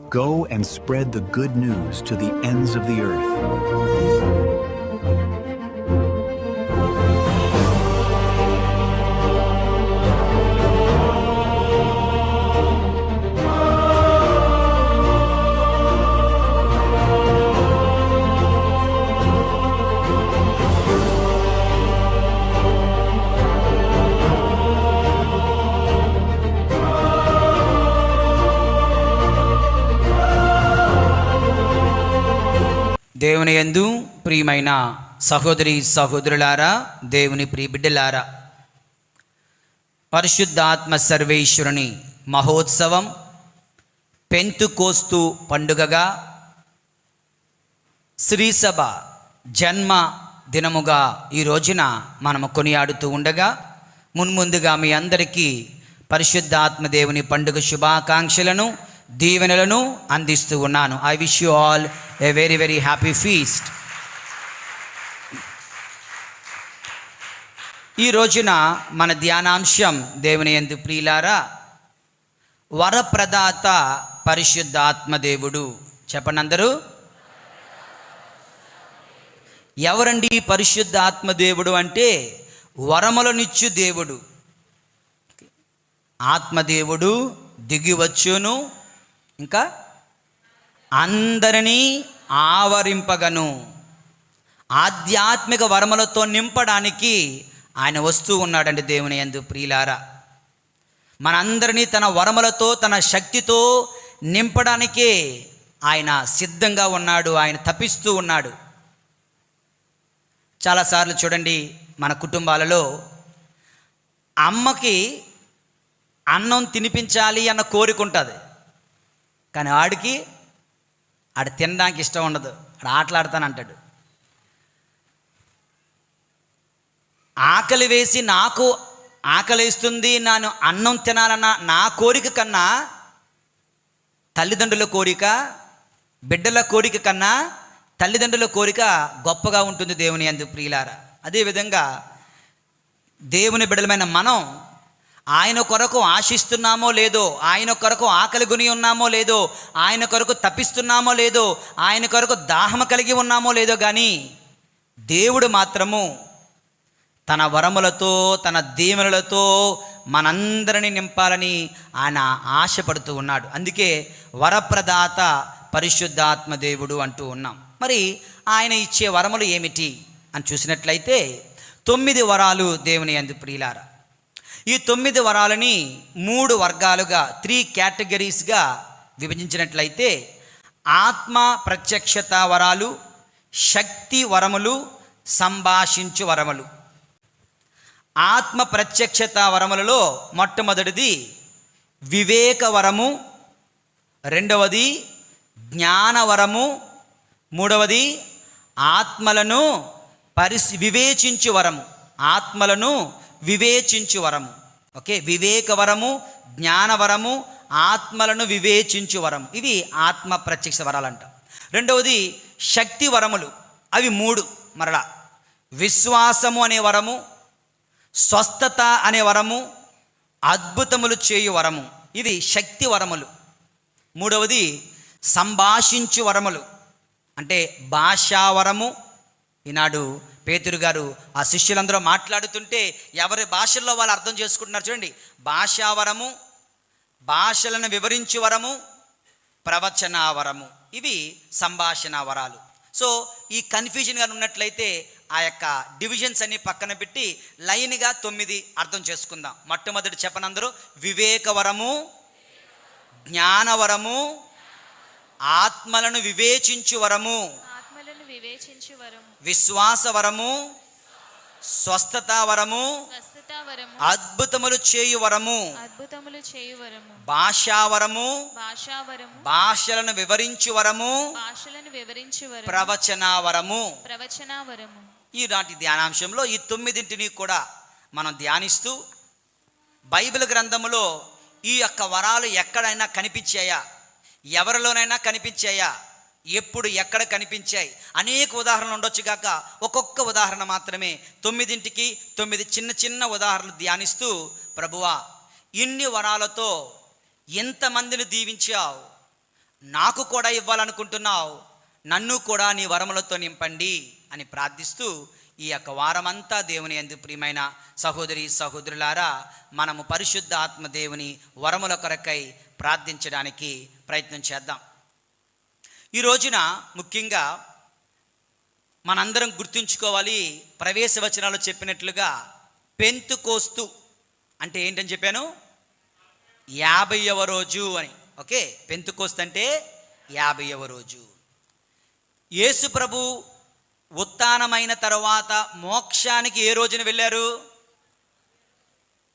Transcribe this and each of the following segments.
Go and spread the good news to the ends of the earth. దేవుని యందు ప్రియమైన సహోదరి సహోదరులారా, దేవుని ప్రియ బిడ్డలారా, పరిశుద్ధాత్మ సర్వేశ్వరుని మహోత్సవం పెంతుకోస్తు పండుగగా శ్రీసభ జన్మ దినముగా ఈ రోజున మనము కొనియాడుతూ ఉండగా, మున్ముందుగా మీ అందరికీ పరిశుద్ధాత్మ దేవుని పండుగ శుభాకాంక్షలను దీవెనలను అందిస్తూ ఉన్నాను. I wish you all a very very happy feast. ఈ రోజున మన ధ్యానాంశం దేవుని యందు ప్రియులారా, వరప్రదాత పరిశుద్ధాత్మ దేవుడు. చెప్పండి అందరూ. ఎవరండి పరిశుద్ధాత్మ దేవుడు అంటే? వరములనిచ్చు దేవుడు. ఆత్మదేవుడు దిగివచ్చును, ఇంకా అందరినీ ఆవరింపగను. ఆధ్యాత్మిక వరములతో నింపడానికి ఆయన వస్తూ ఉన్నాడండి దేవుని యందు ప్రియులారా. మనందరినీ తన వరములతో తన శక్తితో నింపడానికే ఆయన సిద్ధంగా ఉన్నాడు, ఆయన తపిస్తూ ఉన్నాడు. చాలాసార్లు చూడండి, మన కుటుంబాలలో అమ్మకి అన్నం తినిపించాలి అన్న కోరిక ఉంటుంది, కానీ ఆడికి తినడానికి ఇష్టం ఉండదు. ఆటలాడతానంటాడు. ఆకలి వేసి నాకు ఆకలిస్తుంది, నేను అన్నం తినాలన్న నా కోరిక కన్నా, తల్లిదండ్రుల కోరిక, బిడ్డల కోరిక కన్నా తల్లిదండ్రుల కోరిక గొప్పగా ఉంటుంది దేవుని యందు ప్రియులారా. అదేవిధంగా దేవుని బిడ్డలమైన మనం ఆయన కొరకు ఆశిస్తున్నామో లేదో, ఆయన కొరకు ఆకలి కొని ఉన్నామో లేదో, ఆయన కొరకు తప్పిస్తున్నామో లేదో, ఆయన కొరకు దాహం కలిగి ఉన్నామో లేదో, కానీ దేవుడు మాత్రము తన వరములతో తన దీవెనలతో మనందరినీ నింపాలని ఆయన ఆశపడుతూ ఉన్నాడు. అందుకే వరప్రదాత పరిశుద్ధాత్మ దేవుడు అంటూ ఉన్నాం. మరి ఆయన ఇచ్చే వరములు ఏమిటి అని చూసినట్లయితే 9 వరాలు దేవుని యందు ప్రియులారా. ఈ 9 వరాలని 3 వర్గాలుగా 3 కేటగిరీస్గా విభజించినట్లయితే ఆత్మ ప్రత్యక్షత వరాలు, శక్తి వరములు, సంభాషించు వరములు. ఆత్మ ప్రత్యక్షత వరములలో మొట్టమొదటిది వివేక వరము, రెండవది జ్ఞానవరము, మూడవది ఆత్మలను వివేచించు వరము. ఆత్మలను వివేచించు వరము. ఓకే, వివేకవరము, జ్ఞానవరము, ఆత్మలను వివేచించు వరము. ఇవి ఆత్మ ప్రత్యక్ష వరాలంట. రెండవది శక్తి వరములు. అవి 3 మరలా. విశ్వాసము అనే వరము, స్వస్థత అనే వరము, అద్భుతములు చేయు వరము. ఇది శక్తి వరములు. మూడవది సంభాషించు వరములు, అంటే భాషావరము. ఈనాడు పేతురు గారు ఆ శిష్యులందరూ మాట్లాడుతుంటే ఎవరి భాషల్లో వాళ్ళు అర్థం చేసుకుంటున్నారు చూడండి. భాషావరము, భాషలను వివరించు వరము, ప్రవచనావరము. ఇవి సంభాషణ వరాలు. సో ఈ కన్ఫ్యూజన్గా ఉన్నట్లయితే ఆ యొక్క డివిజన్స్ అన్ని పక్కన పెట్టి లైన్గా 9 అర్థం చేసుకుందాం. మొట్టమొదటి చెప్పనందరూ వివేకవరము, జ్ఞానవరము, ఆత్మలను వివేచించు వరము, విశ్వాసవరము, స్వస్థత వరము, అద్భుతములు చేయు వరము, భాషావరము, భాషలను వివరించు వరము, ప్రవచనావరము. ఈనాటి ధ్యానాంశంలో ఈ 9ంటిని కూడా మనం ధ్యానిస్తూ బైబిల్ గ్రంథములో ఈ యొక్క వరాలు ఎక్కడైనా కనిపించాయా, ఎవరిలోనైనా కనిపించాయా, ఎప్పుడు ఎక్కడ కనిపించాయి, అనేక ఉదాహరణలు ఉండొచ్చు కాక ఒక్కొక్క ఉదాహరణ మాత్రమే 9ంటికి 9 చిన్న చిన్న ఉదాహరణలు ధ్యానిస్తూ, ప్రభువా ఇన్ని వరాలతో ఎంతమందిని దీవించావు, నాకు కూడా ఇవ్వాలనుకుంటున్నావు, నన్ను కూడా నీ వరములతో నింపండి అని ప్రార్థిస్తూ ఈ యొక్క వారమంతా దేవుని యందు ప్రియమైన సహోదరి సహోదరులారా, మనము పరిశుద్ధ ఆత్మ దేవుని వరముల కొరకై ప్రార్థించడానికి ప్రయత్నం చేద్దాం. ఈ రోజున ముఖ్యంగా మనందరం గుర్తుంచుకోవాలి, ప్రవేశ వచనాలు చెప్పినట్లుగా పెంతుకోస్తు అంటే ఏంటని చెప్పాను, 50వ రోజు అని. ఓకే, పెంతుకోస్తు అంటే 50వ రోజు. యేసు ప్రభు ఉత్థానమైన తర్వాత మోక్షానికి ఏ రోజున వెళ్ళారు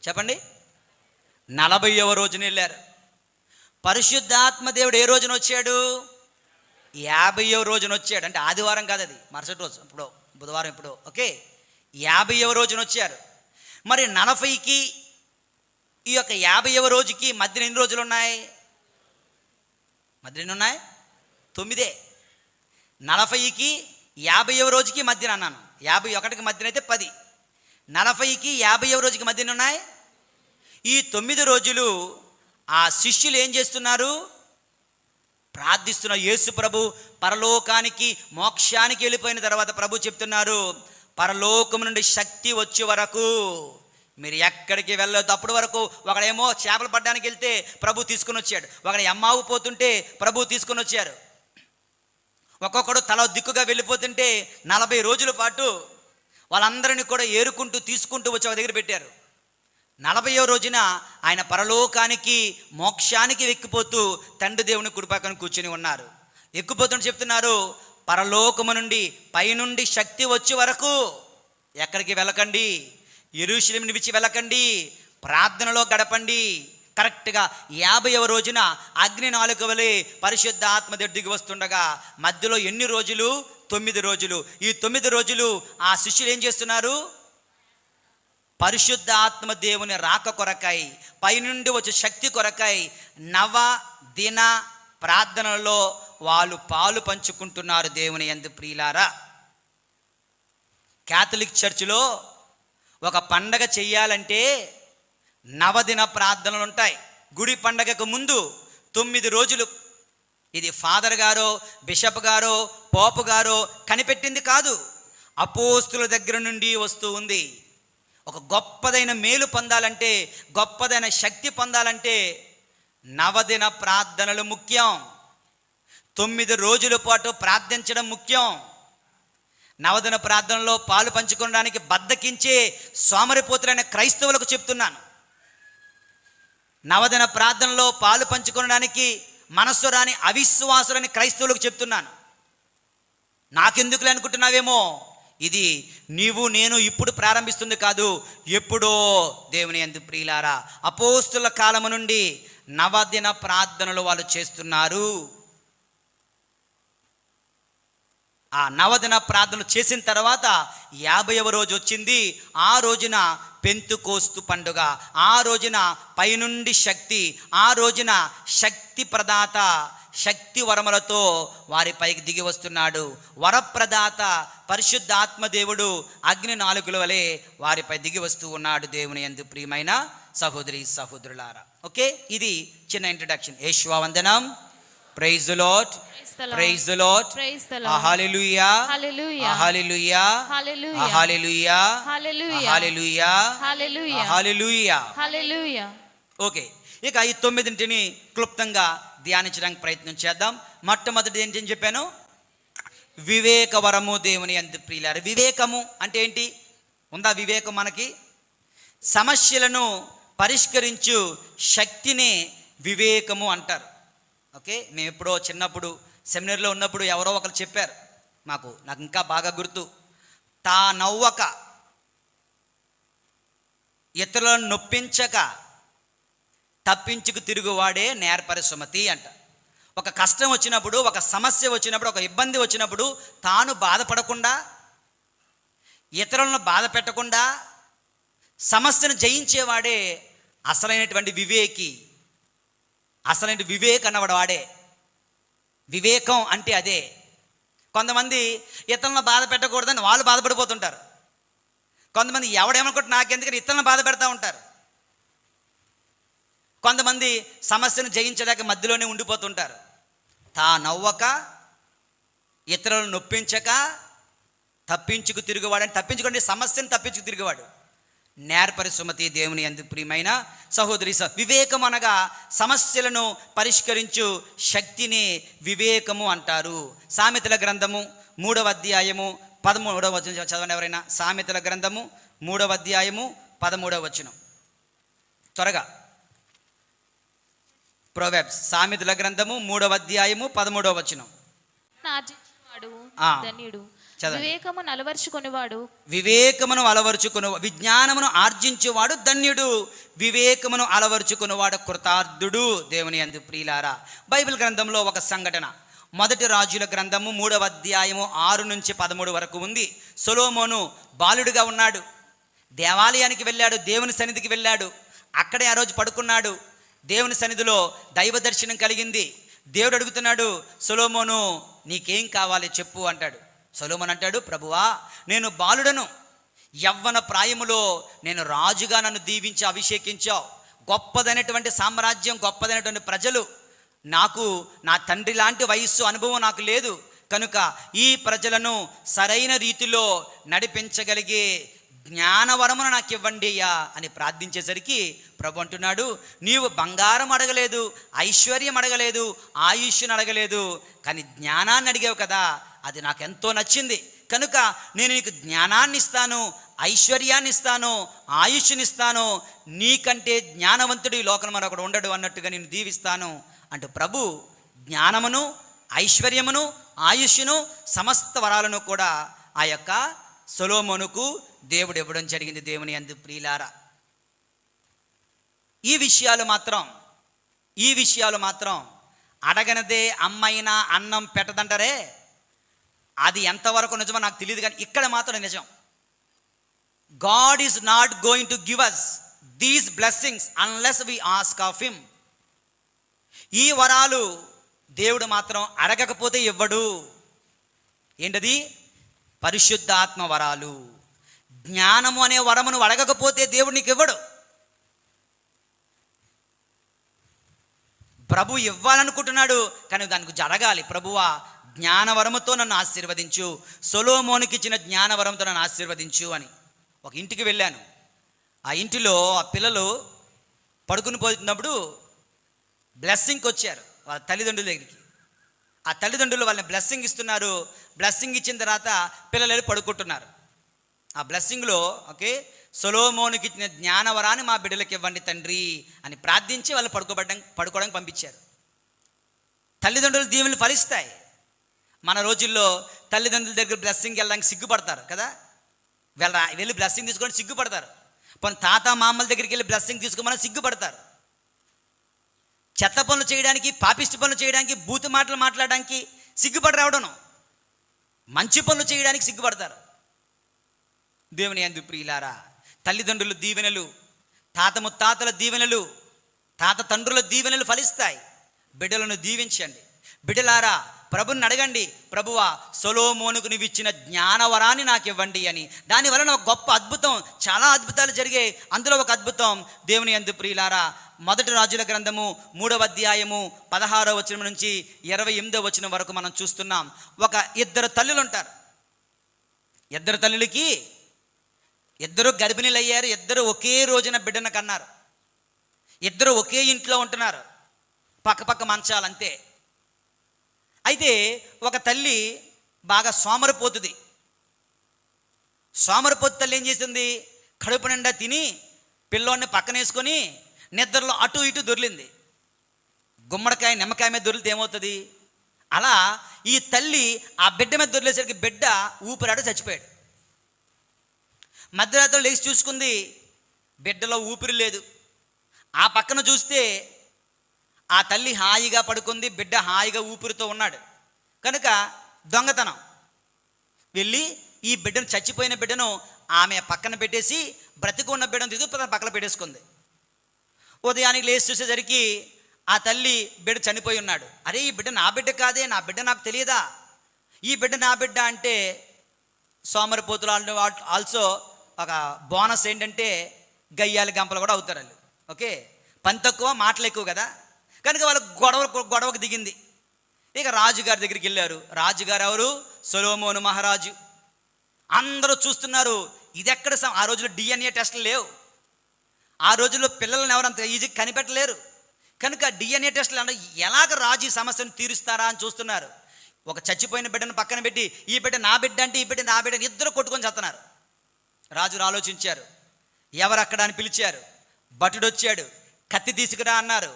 చెప్పండి? 40వ రోజున వెళ్ళారు. పరిశుద్ధాత్మ దేవుడు ఏ రోజున వచ్చాడు? 50వ రోజున వచ్చాడు. అంటే ఆదివారం కాదు, అది మరుసటి రోజు, ఇప్పుడు బుధవారం, ఇప్పుడు ఓకే 50వ రోజున వచ్చారు. మరి 40కి ఈ యొక్క 50వ రోజుకి మధ్యన ఎన్ని రోజులు ఉన్నాయి? మధ్యన ఎన్ని ఉన్నాయి? 9. 40కి 50వ రోజుకి మధ్యన అన్నాను, 51కి మధ్యన అయితే 10. 40కి 50వ రోజుకి మధ్యన ఉన్నాయి ఈ 9 రోజులు. ఆ శిష్యులు ఏం చేస్తున్నారు? ప్రార్థిస్తున్నారు. యేసు ప్రభు పరలోకానికి మోక్షానికి వెళ్ళిపోయిన తర్వాత ప్రభు చెప్తున్నారు, పరలోకం నుండి శక్తి వచ్చే వరకు మీరు ఎక్కడికి వెళ్ళొద్దు. అప్పటి వరకు ఒకడేమో చేపలు పట్టడానికి వెళ్తే ప్రభు తీసుకుని వచ్చాడు, ఒకడు ఎమ్మావు పోతుంటే ప్రభు తీసుకుని వచ్చారు, ఒక్కొక్కడు తల దిక్కుగా వెళ్ళిపోతుంటే 40 రోజుల పాటు వాళ్ళందరినీ కూడా ఏరుకుంటూ తీసుకుంటూ వచ్చి ఒక దగ్గర పెట్టారు. 40వ రోజున ఆయన పరలోకానికి మోక్షానికి ఎక్కిపోతూ తండ్రి దేవుని కుడిపక్కన కూర్చొని ఉన్నారు. ఎక్కిపోతుంటే చెప్తున్నారు, పరలోకము నుండి పైనుండి శక్తి వచ్చే వరకు ఎక్కడికి వెళ్ళకండి, యెరూషలేమును విడిచి వెళ్ళకండి, ప్రార్థనలో గడపండి. కరెక్ట్గా 50వ రోజున అగ్ని నాలుక వలె పరిశుద్ధ ఆత్మదేవుడు దిగి వస్తుండగా మధ్యలో ఎన్ని రోజులు? 9 రోజులు. ఈ 9 రోజులు ఆ శిష్యులు ఏం చేస్తున్నారు? పరిశుద్ధ ఆత్మ దేవుని రాక కొరకై, పైనుండి వచ్చే శక్తి కొరకై 9 దిన ప్రార్థనలో వాళ్ళు పాలు పంచుకుంటున్నారు. దేవుని యందు ప్రియులారా, క్యాథలిక్ చర్చిలో ఒక పండగ చెయ్యాలంటే 9 దిన ప్రార్థనలు ఉంటాయి. గుడి పండగకు ముందు 9 రోజులు. ఇది ఫాదర్ గారో బిషప్ గారో పోపు గారో కనిపెట్టింది కాదు, అపోస్తుల దగ్గర నుండి వస్తూ ఉంది. ఒక గొప్పదైన మేలు పొందాలంటే, గొప్పదైన శక్తి పొందాలంటే 9 దిన ప్రార్థనలు ముఖ్యం. 9 రోజుల పాటు ప్రార్థించడం ముఖ్యం. 9 దిన ప్రార్థనలో పాలు పంచుకోవడానికి బద్దకించే సోమరిపోతులైన క్రైస్తవులకు చెప్తున్నాను. 9 దిన ప్రార్థనలో పాలు పంచుకోవడానికి మనస్సు రాని అవిశ్వాసులని క్రైస్తవులకు చెప్తున్నాను. నాకెందుకులే అనుకుంటున్నావేమో, ఇది నీవు నేను ఇప్పుడు ప్రారంభిస్తుంది కాదు, ఎప్పుడో. దేవుని యందు ప్రియులారా, అపోస్తుల కాలము నుండి 9 దిన ప్రార్థనలు వాళ్ళు చేస్తున్నారు. ఆ 9 దిన ప్రార్థనలు చేసిన తర్వాత 50వ రోజు వచ్చింది. ఆ రోజున పెంతుకోస్తు పండుగ. ఆ రోజున పైనుండి శక్తి, ఆ రోజున శక్తి ప్రదాత శక్తి వరములతో వారి పైకి దిగి వస్తున్నాడు. వరప్రదాత పరిశుద్ధ ఆత్మదేవుడు అగ్ని నాలుకల వలె వారిపై దిగి వస్తూ ఉన్నాడు. దేవుని యందు ప్రియమైన సహోదరి సహోదరులారా, ఓకే, ఇది చిన్న ఇంట్రడక్షన్. యేషువా వందనం. Praise the Lord, praise the Lord, hallelujah, hallelujah, hallelujah, hallelujah, hallelujah, hallelujah, hallelujah. Okay, ఇక ఈ 9ంటిని క్లుప్తంగా ధ్యానించడానికి ప్రయత్నం చేద్దాం. మొట్టమొదటి ఏంటని చెప్పాను? వివేక వరము. దేవుని యందు ప్రియులారా, వివేకము అంటే ఏంటి? ఉందా వివేకం మనకి? సమస్యలను పరిష్కరించు శక్తిని వివేకము అంటారు. ఓకే, మేము ఎప్పుడో చిన్నప్పుడు సెమినార్లో ఉన్నప్పుడు ఎవరో ఒకరు చెప్పారు నాకు ఇంకా బాగా గుర్తు, తా నవ్వక ఇతరులను నొప్పించక తప్పించుకు తిరుగువాడే నేర్పరి సుమతి అంట. ఒక కష్టం వచ్చినప్పుడు, ఒక సమస్య వచ్చినప్పుడు, ఒక ఇబ్బంది వచ్చినప్పుడు తాను బాధపడకుండా, ఇతరులను బాధ పెట్టకుండా సమస్యను జయించేవాడే అసలైనటువంటి వివేకి. అసలైన వివేక్ అన్నవాడు వాడే. వివేకం అంటే అదే. కొంతమంది ఇతరులను బాధ పెట్టకూడదని వాళ్ళు బాధపడిపోతుంటారు. కొంతమంది ఎవడేమనుకుంటే నాకెందుకని ఇతరులను బాధ పెడతా ఉంటారు. కొంతమంది సమస్యను జయించడానికి మధ్యలోనే ఉండిపోతుంటారు. తా నవ్వక, ఇతరులను నొప్పించక, తప్పించుకు తిరుగువాడని, తప్పించుకోండి సమస్యను తప్పించుకు తిరిగేవాడు. నేర్పరి సుమతి దేవుని యందు ప్రియమైన సహోదరి, వివేకం అనగా సమస్యలను పరిష్కరించు శక్తిని వివేకము అంటారు. సామెతల గ్రంథము 3వ అధ్యాయము 13వ వచనం చదవండి ఎవరైనా. సామెతల గ్రంథము 3వ అధ్యాయము 13వ వచనం త్వరగా. ప్రొవెర్బ్స్ సామెతల గ్రంథము 3వ అధ్యాయము 13వ వచనం. వివేకమును అలవర్చుకునేవాడు విజ్ఞానమును ఆర్జించువాడు ధన్యుడు. వివేకమును అలవర్చుకునేవాడు కృతార్థుడు. దేవుని యందు ప్రియులారా, బైబిల్ గ్రంథంలో ఒక సంఘటన. మొదటి రాజుల గ్రంథము 3వ అధ్యాయము 6 నుంచి 13 వరకు ఉంది. సొలొమోను బాలుడుగా ఉన్నాడు. దేవాలయానికి వెళ్ళాడు, దేవుని సన్నిధికి వెళ్ళాడు. అక్కడే ఆ రోజు పడుకున్నాడు. దేవుని సన్నిధిలో దైవ దర్శనం కలిగింది. దేవుడు అడుగుతున్నాడు, సొలొమోను నీకేం కావాలి చెప్పు అంటాడు. సొలొమోను అంటాడు, ప్రభువా నేను బాలుడను, యవ్వన ప్రాయములో నేను రాజుగా నన్ను దీవించి అభిషేకించావు. గొప్పదైనటువంటి సామ్రాజ్యం, గొప్పదైనటువంటి ప్రజలు, నాకు నా తండ్రి లాంటి వయస్సు అనుభవం నాకు లేదు. కనుక ఈ ప్రజలను సరైన రీతిలో నడిపించగలిగే జ్ఞానవరమును నాకు ఇవ్వండి అయ్యా అని ప్రార్థించేసరికి ప్రభు అంటున్నాడు, నీవు బంగారం అడగలేదు, ఐశ్వర్యం అడగలేదు, ఆయుష్ను అడగలేదు, కానీ జ్ఞానాన్ని అడిగావు కదా, అది నాకు ఎంతో నచ్చింది. కనుక నేను నీకు జ్ఞానాన్ని ఇస్తాను, ఐశ్వర్యాన్ని ఇస్తాను, ఆయుష్నిస్తాను. నీకంటే జ్ఞానవంతుడు ఈ లోకంలో మరొకడు ఉండడు అన్నట్టుగా నేను దీవిస్తాను అంటూ ప్రభు జ్ఞానమును, ఐశ్వర్యమును, ఆయుష్ను, సమస్త వరాలను కూడా ఆ యొక్క సొలొమోనుకు దేవుడు ఇవ్వడం జరిగింది. దేవుని యందు ప్రియులారా, ఈ విషయాలు మాత్రం అడగనదే అమ్మైనా అన్నం పెట్టదంటారే, అది ఎంతవరకు నిజమో నాకు తెలియదు, కానీ ఇక్కడ మాత్రం నిజం. God is not going to give us these blessings unless we ask of him. ఈ వరాలు దేవుడు మాత్రం అడగకపోతే ఇవ్వడు. ఏంటది? పరిశుద్ధాత్మ వరాలు. జ్ఞానము అనే వరమును అడగకపోతే దేవుడు నీకు ఇవ్వడు. ప్రభు ఇవ్వాలనుకుంటున్నాడు, కానీ దానికి జరగాలి. ప్రభువా జ్ఞానవరముతో నన్ను ఆశీర్వదించు, సొలొమోనుకి ఇచ్చిన జ్ఞానవరంతో నన్ను ఆశీర్వదించు అని. ఒక ఇంటికి వెళ్ళాను. ఆ ఇంటిలో ఆ పిల్లలు పడుకుని పోతున్నప్పుడు బ్లెస్సింగ్కి వచ్చారు వాళ్ళ తల్లిదండ్రుల దగ్గరికి. ఆ తల్లిదండ్రులు వాళ్ళని బ్లెస్సింగ్ ఇస్తున్నారు. బ్లెస్సింగ్ ఇచ్చిన తర్వాత పిల్లలు పడుకుంటున్నారు. ఆ బ్లెస్సింగ్లో ఓకే, సొలొమోనుకి ఇచ్చిన జ్ఞానవరాన్ని మా బిడ్డలకు ఇవ్వండి తండ్రి అని ప్రార్థించి వాళ్ళు పడుకోవడానికి పంపించారు. తల్లిదండ్రుల దీవెనలు ఫలిస్తాయి. మన రోజుల్లో తల్లిదండ్రుల దగ్గర బ్లెస్సింగ్కి వెళ్ళడానికి సిగ్గుపడతారు కదా, వెళ్ళి బ్లెస్సింగ్ తీసుకోవడానికి సిగ్గుపడతారు. కొన్ని తాత మామల దగ్గరికి వెళ్ళి బ్లెస్సింగ్ తీసుకోమని సిగ్గుపడతారు. చెత్త పనులు చేయడానికి, పాపిష్టి పనులు చేయడానికి, బూతు మాటలు మాట్లాడడానికి సిగ్గుపడి రావడం, మంచి పనులు చేయడానికి సిగ్గుపడతారు. దేవుని యందు ప్రియులారా, తల్లిదండ్రుల దీవెనలు, తాత ముత్తాతల దీవెనలు, తాత తండ్రుల దీవెనలు ఫలిస్తాయి. బిడ్డలను దీవించండి. బిడ్డలారా ప్రభుని అడగండి, ప్రభువా సొలొమోనుకు నువ్వు ఇచ్చిన జ్ఞానవరాన్ని నాకు ఇవ్వండి అని. దానివలన ఒక గొప్ప అద్భుతం, చాలా అద్భుతాలు జరిగాయి. అందులో ఒక అద్భుతం దేవుని యందు ప్రియులారా, మొదటి రాజుల గ్రంథము 3వ అధ్యాయము 16వ వచనం నుంచి 28వ వచనం వరకు మనం చూస్తున్నాం. ఒక ఇద్దరు తల్లులు ఉంటారు. ఇద్దరు తల్లులకి ఇద్దరు గర్భిణీలు అయ్యారు. ఇద్దరు ఒకే రోజున బిడ్డను కన్నారు. ఇద్దరు ఒకే ఇంట్లో ఉంటున్నారు, పక్క మంచాలు అంతే. అయితే ఒక తల్లి బాగా సోమరిపోతుంది. సోమరిపోతు తల్లి ఏం చేసింది, కడుపు నిండా తిని పిల్లోడిని పక్కనేసుకొని నిద్రలో అటు ఇటు దొర్లింది. గుమ్మడికాయ నిమ్మకాయ మీద దొరికితే ఏమవుతుంది, అలా ఈ తల్లి ఆ బిడ్డ మీద దొరిలేసరికి బిడ్డ ఊపిరాడ చచ్చిపోయాడు. మధ్యరాత్రిలో లేచి చూసుకుంది, బిడ్డలో ఊపిరి లేదు. ఆ పక్కన చూస్తే ఆ తల్లి హాయిగా పడుకుంది, బిడ్డ హాయిగా ఊపిరితో ఉన్నాడు. కనుక దొంగతనం వెళ్ళి ఈ బిడ్డను, చచ్చిపోయిన బిడ్డను ఆమె పక్కన పెట్టేసి బ్రతికి ఉన్న బిడ్డను తీసుకు పక్కన పెట్టేసుకుంది. ఉదయానికి లేచి చూసేసరికి ఆ తల్లి బిడ్డ చనిపోయి ఉన్నాడు. అరే ఈ బిడ్డ నా బిడ్డ కాదే, నా బిడ్డ నాకు తెలియదా, ఈ బిడ్డ నా బిడ్డ అంటే సోమరిపోతులు ఆల్సో ఒక బోనస్ ఏంటంటే గయ్యాలి గంపలు కూడా అవుతారు వాళ్ళు. ఓకే, పని తక్కువ మాటలు ఎక్కువ కదా, కనుక వాళ్ళ గొడవకు దిగింది. ఇక రాజుగారి దగ్గరికి వెళ్ళారు. రాజుగారు ఎవరు? సొలొమోను మహారాజు. అందరూ చూస్తున్నారు. ఇది ఎక్కడ ఆ రోజుల్లో DNA టెస్టులు లేవు. ఆ రోజుల్లో పిల్లల్ని ఎవరంత ఈజీ కనిపెట్టలేరు. కనుక DNA టెస్టులు అంటే ఎలాగ రాజు ఈ సమస్యను తీరుస్తారా అని చూస్తున్నారు. ఒక చచ్చిపోయిన బిడ్డను పక్కన పెట్టి ఈ బిడ్డ నా బిడ్డ అంటే ఈ బిడ్డ నా బిడ్డ ఇద్దరు కొట్టుకొని చేస్తున్నారు. రాజులు ఆలోచించారు. ఎవరు అక్కడ అని పిలిచారు. భటుడు వచ్చాడు. కత్తి తీసుకురా అన్నారు.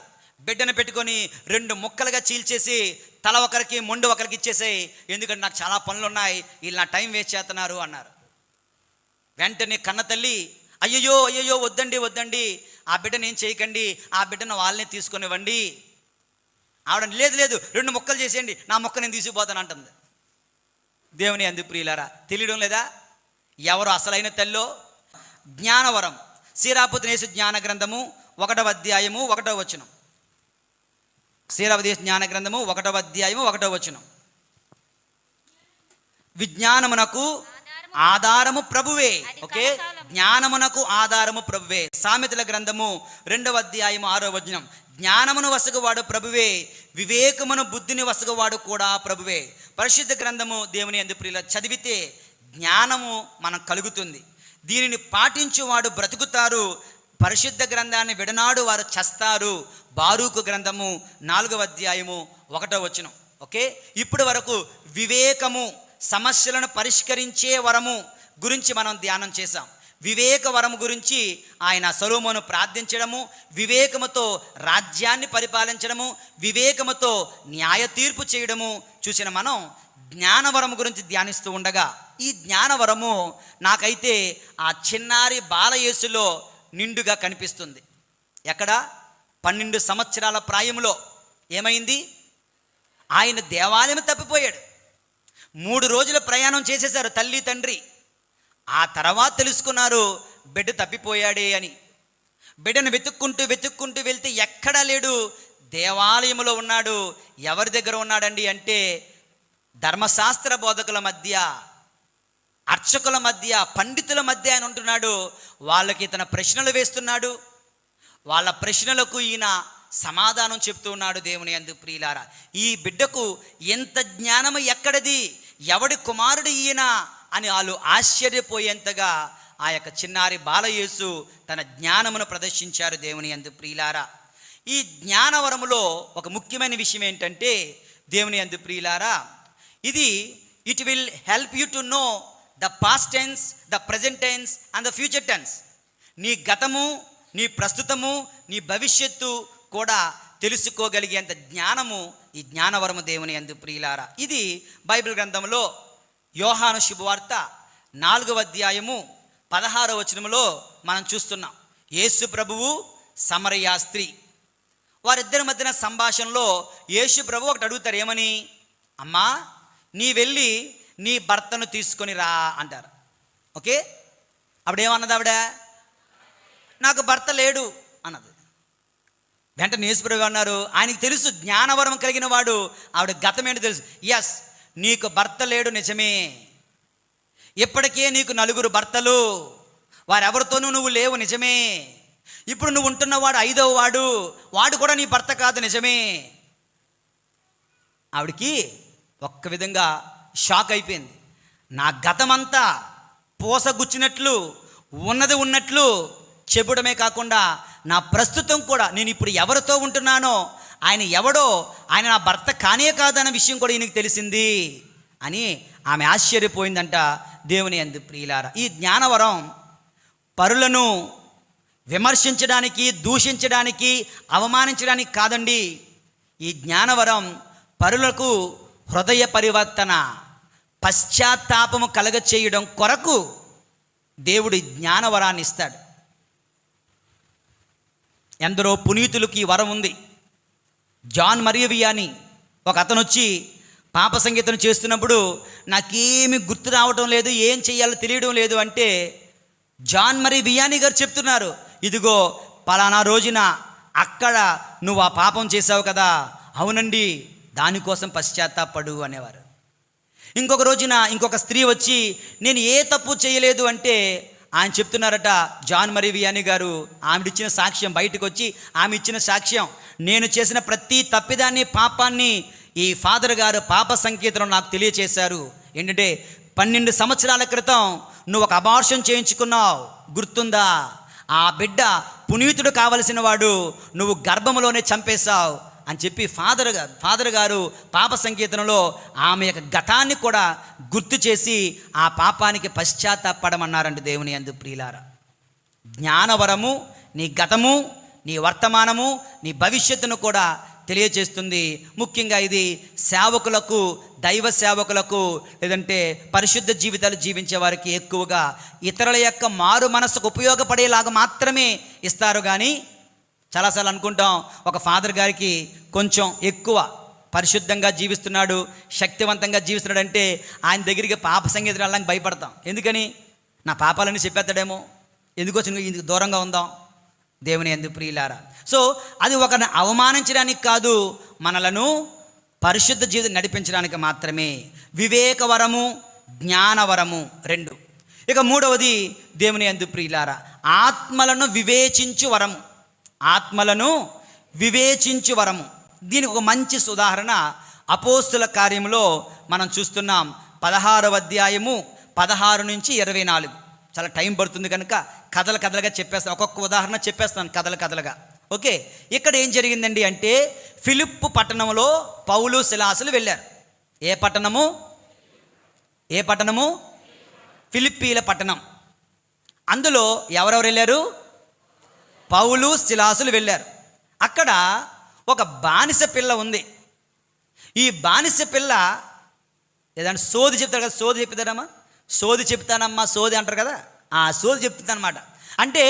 బిడ్డను పెట్టుకొని 2 ముక్కలుగా చీల్చేసి తల ఒకరికి మొండు ఒకరికి ఇచ్చేసేయి, ఎందుకంటే నాకు చాలా పనులు ఉన్నాయి, వీళ్ళు నా టైం వేస్ట్ చేస్తున్నారు అన్నారు. వెంటనే కన్న తల్లి అయ్యయ్యో అయ్యయ్యో వద్దండి వద్దండి, ఆ బిడ్డను ఏం చేయకండి, ఆ బిడ్డను వాళ్ళనే తీసుకొనివ్వండి. ఆవిడ లేదు లేదు 2 ముక్కలు చేసేయండి, నా మొక్క నేను తీసుకుపోతాను అంటుంది. దేవుని యందు ప్రియులారా, తెలియడం లేదా ఎవరు అసలైన తల్లో? జ్ఞానవరం. సీరాపుత్రేసు జ్ఞాన గ్రంథము 1వ అధ్యాయము 1వ వచనం. సీరాపుత్రేసు జ్ఞాన గ్రంథము 1వ అధ్యాయము 1వ వచనం. విజ్ఞానమునకు ఆధారము ప్రభువే. ఓకే, జ్ఞానమునకు ఆధారము ప్రభువే. సామెతల గ్రంథము 2వ అధ్యాయము 6వ వచనం. జ్ఞానమును వసగువాడు ప్రభువే, వివేకమును బుద్ధిని వసగువాడు కూడా ప్రభువే. పరిశుద్ధ గ్రంథము దేవుని యందు ప్రియుల చదివితే జ్ఞానము మనం కలుగుతుంది. దీనిని పాటించువాడు బ్రతుకుతారు, పరిశుద్ధ గ్రంథాన్ని విడనాడు వారు చస్తారు. బారూకు గ్రంథము 4వ అధ్యాయము 1వ వచనం. ఓకే, ఇప్పటి వరకు వివేకము, సమస్యలను పరిష్కరించే వరము గురించి మనం ధ్యానం చేశాం. వివేక వరము గురించి ఆయన సొలొమోను ప్రార్థించడము, వివేకముతో రాజ్యాన్ని పరిపాలించడము, వివేకముతో న్యాయ తీర్పు చేయడము చూసిన మనం జ్ఞానవరము గురించి ధ్యానిస్తూ ఉండగా, ఈ జ్ఞానవరము నాకైతే ఆ చిన్నారి బాలయేసులో నిండుగా కనిపిస్తుంది. ఎక్కడ? 12 సంవత్సరాల ప్రాయంలో ఏమైంది? ఆయన దేవాలయం తప్పిపోయాడు. 3 రోజుల ప్రయాణం చేసేశారు తల్లి తండ్రి. ఆ తర్వాత తెలుసుకున్నారు బిడ్డ తప్పిపోయాడే అని. బిడ్డను వెతుక్కుంటూ వెళ్తే ఎక్కడా లేడు. దేవాలయంలో ఉన్నాడు. ఎవరి దగ్గర ఉన్నాడండి అంటే ధర్మశాస్త్ర బోధకుల మధ్య, అర్చకుల మధ్య, పండితుల మధ్య ఆయన ఉంటున్నాడు. వాళ్ళకి ఇతను ప్రశ్నలు వేస్తున్నాడు. వాళ్ళ ప్రశ్నలకు ఈయన సమాధానం చెప్తూ ఉన్నాడు. దేవుని యందు ప్రియులారా, ఈ బిడ్డకు ఎంత జ్ఞానము ఎక్కడిది, ఎవడి కుమారుడు ఈయన అని వాళ్ళు ఆశ్చర్యపోయేంతగా ఆ యొక్క చిన్నారి బాలయేసు తన జ్ఞానమును ప్రదర్శించారు. దేవుని యందు ప్రియులారా, ఈ జ్ఞానవరములో ఒక ముఖ్యమైన విషయం ఏంటంటే దేవుని యందు ప్రియులారా, it will help you to know the past tense, the present tense and the future tense. నీ గతము, నీ ప్రస్తుతము, నీ భవిష్యత్తు కూడా తెలుసుకోగలిగేంత జ్ఞానము ఈ జ్ఞానవరము దేవుని యందు ప్రియులారా. ఇది బైబిల్ గ్రంథంలో యోహాను శుభవార్త 4వ అధ్యాయము 16వ వచనములో మనం చూస్తున్నాం. యేసు ప్రభువు, సమరయ స్త్రీ, వారిద్దరి మధ్యన సంభాషణలో యేసు ప్రభు ఒకటి అడుగుతారు. ఏమని? అమ్మా, నీ వెళ్ళి నీ భర్తను తీసుకొని రా అంటారు. ఓకే, అప్పుడేమన్నది ఆవిడ? నాకు భర్త లేడు అన్నది. వెంటనే యేసు ప్రభు అన్నారు, ఆయనకి తెలుసు జ్ఞానవరం కలిగిన వాడు, ఆవిడ గతం ఏంటో తెలుసు. ఎస్, నీకు భర్త లేడు నిజమే, ఇప్పటికే నీకు 4 భర్తలు, వారెవరితోనూ నువ్వు లేవు నిజమే. ఇప్పుడు నువ్వు ఉంటున్నవాడు 5వ వాడు, వాడు కూడా నీ భర్త కాదు నిజమే. ఆవిడికి ఒక్క విధంగా షాక్ అయిపోయింది. నా గతమంతా పోసగుచ్చినట్లు ఉన్నది ఉన్నట్లు చెప్పడమే కాకుండా నా ప్రస్తుతం కూడా, నేను ఇప్పుడు ఎవరితో ఉంటున్నానో ఆయన ఎవడో, ఆయన నా భర్త కానే కాదన్న విషయం కూడా ఈయనకి తెలిసింది అని ఆమె ఆశ్చర్యపోయిందంట. దేవుని యందు ప్రియులారా, ఈ జ్ఞానవరం పరులను విమర్శించడానికి, దూషించడానికి, అవమానించడానికి కాదండి. ఈ జ్ఞానవరం పరులకు హృదయ పరివర్తన, పశ్చాత్తాపము కలగ చేయడం కొరకు దేవుడు జ్ఞానవరాన్ని ఇస్తాడు. ఎందరో పునీతులకి ఈ వరం ఉంది. జాన్ మరియ వియాని ఒక అతను వచ్చి పాప సంగీతం చేస్తున్నప్పుడు నాకేమి గుర్తు రావడం లేదు, ఏం చేయాలో తెలియడం లేదు అంటే జాన్ మరియ వియాని గారు చెప్తున్నారు, ఇదిగో పలానా రోజున అక్కడ నువ్వు ఆ పాపం చేసావు కదా, అవునండి, దానికోసం పశ్చాత్తాపడు అనేవారు. ఇంకొక రోజున ఇంకొక స్త్రీ వచ్చి నేను ఏ తప్పు చేయలేదు అంటే ఆయన చెప్తున్నారట, జాన్ మరియ వియాని గారు, ఆమె ఇచ్చిన సాక్ష్యం బయటకు వచ్చి ఆమె ఇచ్చిన సాక్ష్యం, నేను చేసిన ప్రతి తప్పిదాన్ని, పాపాన్ని ఈ ఫాదర్ గారు పాప సంకేతం నాకు తెలియచేశారు. ఏంటంటే 12 సంవత్సరాల క్రితం నువ్వు ఒక అబార్షన్ చేయించుకున్నావు, గుర్తుందా? ఆ బిడ్డ పునీతుడు కావలసిన వాడు, నువ్వు గర్భంలోనే చంపేశావు అని చెప్పి ఫాదర్ గారు పాప సంకీర్తనలో ఆమె యొక్క గతాన్ని కూడా గుర్తు చేసి ఆ పాపానికి పశ్చాత్తాపడమన్నారండి. దేవుని యందు ప్రియులారా, జ్ఞానవరము నీ గతము, నీ వర్తమానము, నీ భవిష్యత్తును కూడా తెలియజేస్తుంది. ముఖ్యంగా ఇది సేవకులకు, దైవ సేవకులకు, లేదంటే పరిశుద్ధ జీవితాలు జీవించే వారికి ఎక్కువగా ఇతరుల యొక్క మారు మనసుకు ఉపయోగపడేలాగా మాత్రమే ఇస్తారు. కానీ చాలాసార్లు అనుకుంటాం ఒక ఫాదర్ గారికి కొంచెం ఎక్కువ పరిశుద్ధంగా జీవిస్తున్నాడు, శక్తివంతంగా జీవిస్తున్నాడు అంటే ఆయన దగ్గరికి పాప సంగీతం వెళ్ళడానికి భయపడతాం. ఎందుకని? నా పాపాలన్నీ చెప్పేస్తాడేమో, ఎందుకో ఇందుకు దూరంగా ఉందాం. దేవుని యందు ప్రియులారా, సో అది ఒకరిని అవమానించడానికి కాదు, మనలను పరిశుద్ధ జీవితం నడిపించడానికి మాత్రమే. వివేకవరము, జ్ఞానవరము 2. ఇక 3వది దేవుని యందు ప్రియులారా, ఆత్మలను వివేచించు వరము. ఆత్మలను వివేచించు వరము. దీనికి ఒక మంచి ఉదాహరణ అపోస్తుల కార్యములో మనం చూస్తున్నాం. 16వ అధ్యాయము 16 నుంచి 24. చాలా టైం పడుతుంది కనుక కథలుగా చెప్పేస్తాను, ఒక్కొక్క ఉదాహరణ చెప్పేస్తాను కథలుగా. ఓకే, ఇక్కడ ఏం జరిగిందండి అంటే ఫిలిప్పు పట్టణంలో పౌలు సిలాసులు వెళ్ళారు. ఏ పట్టణము? ఫిలిప్పీల పట్టణం. అందులో ఎవరెవరు వెళ్ళారు? పౌలు సిలాసులు వెళ్ళారు. అక్కడ ఒక బానిస పిల్ల ఉంది. ఈ బానిస పిల్ల ఏదంటే సోది చెప్తారు కదా, సోది చెప్తారమ్మా, సోది చెప్తానమ్మా, సోది అంటారు కదా, ఆ సోది చెప్తుందన్నమాట. అంటే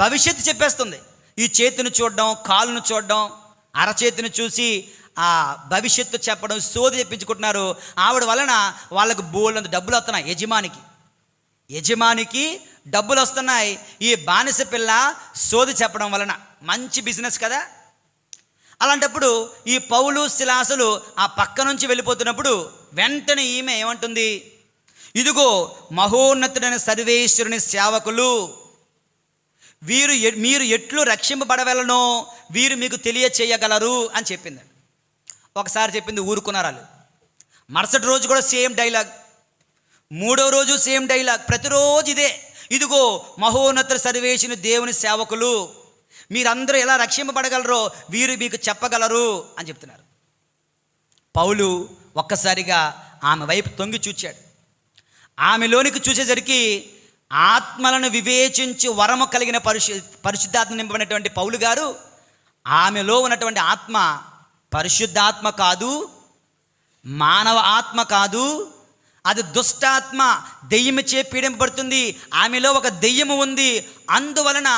భవిష్యత్తు చెప్పేస్తుంది. ఈ చేతిని చూడడం, కాలును చూడడం, అరచేతిని చూసి ఆ భవిష్యత్తు చెప్పడం, సోది చెప్పించుకుంటున్నారు. ఆవిడ వలన వాళ్ళకు బోల్డంత డబ్బులు వస్తున్నాయి. యజమానికి డబ్బులు వస్తున్నాయి. ఈ బానిస పిల్ల సోది చెప్పడం వలన మంచి బిజినెస్ కదా. అలాంటప్పుడు ఈ పౌలు సిలాసులు ఆ పక్క నుంచి వెళ్ళిపోతున్నప్పుడు వెంటనే ఈమె ఏమంటుంది? ఇదిగో మహోన్నతుడైన సర్వేశ్వరుని సేవకులు, మీరు ఎట్లు రక్షింపబడవలనో వీరు మీకు తెలియచేయగలరు అని చెప్పింది. ఒకసారి చెప్పింది, ఊరుకున్నారు వాళ్ళు. మరుసటి రోజు కూడా సేమ్ డైలాగ్, 3వ రోజు సేమ్ డైలాగ్, ప్రతిరోజు ఇదే. ఇదిగో మహోన్నత సర్వేశ్వరుని దేవుని సేవకులు, మీరందరూ ఎలా రక్షింపబడగలరో వీరు మీకు చెప్పగలరు అని చెప్తున్నారు. పౌలు ఒక్కసారిగా ఆమె వైపు తొంగి చూచాడు. ఆమెలోనికి చూసేసరికి ఆత్మలను వివేచించి వరము కలిగిన పరిశుద్ధాత్మ నింపబడినటువంటి పౌలు గారు, ఆమెలో ఉన్నటువంటి ఆత్మ పరిశుద్ధాత్మ కాదు, మానవ ఆత్మ కాదు, అది దుష్టాత్మ, దెయ్యముచే పీడింపబడుతుంది. ఆమెలో ఒక దెయ్యము ఉంది, అందువలన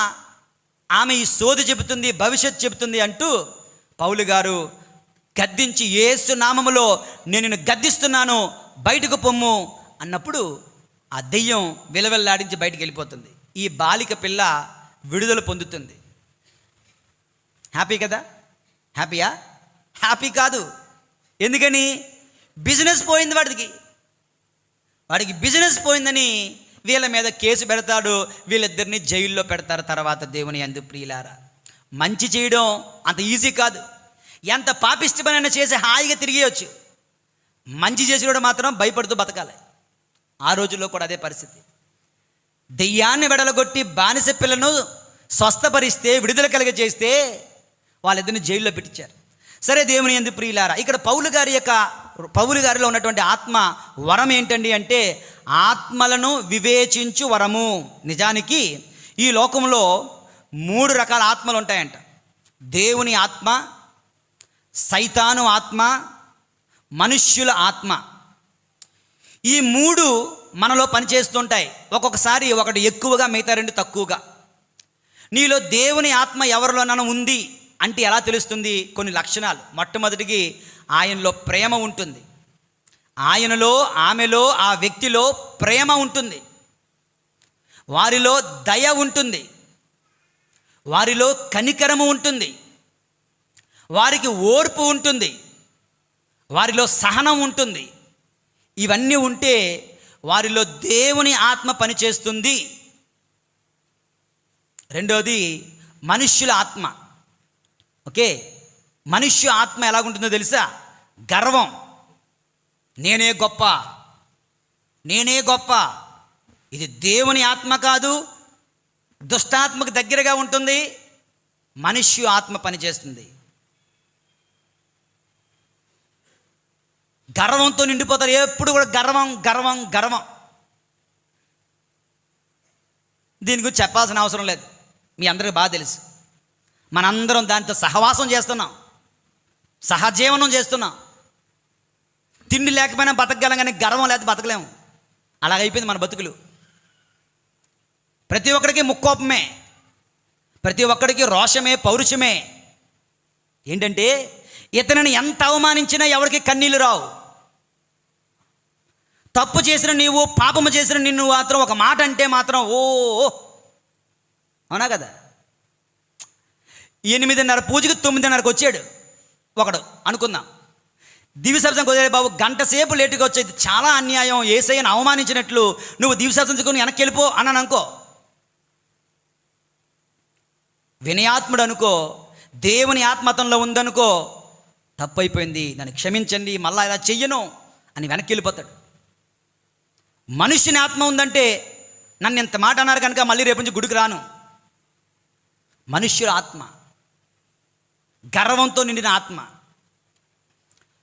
ఆమె ఈ సోది చెబుతుంది, భవిష్యత్తు చెబుతుంది అంటూ పౌలు గారు గద్దించి, యేసు నామములో నేను నిన్ను గద్దిస్తున్నాను, బయటకు పొమ్ము అన్నప్పుడు ఆ దెయ్యం విలవెల్లాడించి బయటికి వెళ్ళిపోతుంది. ఈ బాలిక పిల్ల విడుదల పొందుతుంది. హ్యాపీ కదా? హ్యాపీయా? హ్యాపీ కాదు. ఎందుకని? బిజినెస్ పోయింది వాడికి బిజినెస్ పోయిందని వీళ్ళ మీద కేసు పెడతాడు, వీళ్ళిద్దరిని జైల్లో పెడతారు. తర్వాత దేవుని యందు ప్రియులారా, మంచి చేయడం అంత ఈజీ కాదు. ఎంత పాపిష్టి పనైనా చేసి హాయిగా తిరిగేయచ్చు. మంచి చేసేవాడు మాత్రం భయపడుతూ బతకాలి. ఆ రోజుల్లో కూడా అదే పరిస్థితి. దెయ్యాన్ని వెడలగొట్టి బానిస పిల్లను స్వస్థపరిస్తే, విడుదల కలిగజేస్తే వాళ్ళిద్దరిని జైల్లో పెట్టించారు. సరే దేవుని యందు ప్రియులారా, ఇక్కడ పౌలు గారిలో ఉన్నటువంటి ఆత్మ వరం ఏంటండి అంటే ఆత్మలను వివేచించు వరము. నిజానికి ఈ లోకంలో 3 రకాల ఆత్మలు ఉంటాయంట. దేవుని ఆత్మ, సైతాను ఆత్మ, మనుష్యుల ఆత్మ. ఈ 3 మనలో పనిచేస్తుంటాయి. ఒక్కొక్కసారి ఒకటి ఎక్కువగా, మిగతా 2 తక్కువగా. నీలో దేవుని ఆత్మ ఎవరిలోనైనా ఉంది అంటే ఎలా తెలుస్తుంది? కొన్ని లక్షణాలు. మొట్టమొదటికి ఆయనలో ప్రేమ ఉంటుంది. ఆయనలో, ఆమెలో, ఆ వ్యక్తిలో ప్రేమ ఉంటుంది. వారిలో దయ ఉంటుంది. వారిలో కనికరము ఉంటుంది. వారికి ఓర్పు ఉంటుంది. వారిలో సహనం ఉంటుంది. ఇవన్నీ ఉంటే వారిలో దేవుని ఆత్మ పనిచేస్తుంది. రెండోది మనుష్యుల ఆత్మ. ఓకే, మనుష్య ఆత్మ ఎలాగుంటుందో తెలుసా? గర్వం, నేనే గొప్ప, నేనే గొప్ప. ఇది దేవుని ఆత్మ కాదు, దుష్టాత్మకు దగ్గరగా ఉంటుంది, మనుష్య ఆత్మ పనిచేస్తుంది. గర్వంతో నిండిపోతారు, ఎప్పుడు కూడా గర్వం గర్వం గర్వం. దీని గురించి చెప్పాల్సిన అవసరం లేదు, మీ అందరికీ బాగా తెలుసు. మనందరం దాంతో సహవాసం చేస్తున్నాం, సహజీవనం చేస్తున్నాం. తిండి లేకపోయినా బతకగలం, కానీ గర్వం లేకపోతే బతకలేము. అలాగైపోయింది మన బతుకులు. ప్రతి ఒక్కడికి ముక్కోపమే, ప్రతి ఒక్కడికి రోషమే, పౌరుషమే. ఏంటంటే ఇతనిని ఎంత అవమానించినా ఎవరికి కన్నీళ్ళు రావు. తప్పు చేసిన నీవు, పాపము చేసిన నిన్ను మాత్రం ఒక మాట అంటే మాత్రం ఓ, అవునా కదా? 8:30 పూజకి 9:30కి వచ్చాడు ఒకడు అనుకుందాం. దివ్యసప్తం కుదిరే బాబు, గంట సేపు లేటుగా వచ్చేది చాలా అన్యాయం, యేసయ్యను అవమానించినట్లు, నువ్వు దివ్యసప్తం తీసుకొని వెనక్కి వెళ్ళిపో అన్నాను అనుకో. వినయాత్ముడు అనుకో, దేవుని ఆత్మతంలో ఉందనుకో, తప్పైపోయింది, నన్ను క్షమించండి, మళ్ళా ఇలా చెయ్యను అని వెనక్కి వెళ్ళిపోతాడు. మనుష్యుని ఆత్మ ఉందంటే, నన్ను ఇంత మాట అన్నారు కనుక మళ్ళీ రేపు నుంచి గుడికి రాను. మనుష్యుల ఆత్మ, గర్వంతో నిండిన ఆత్మ.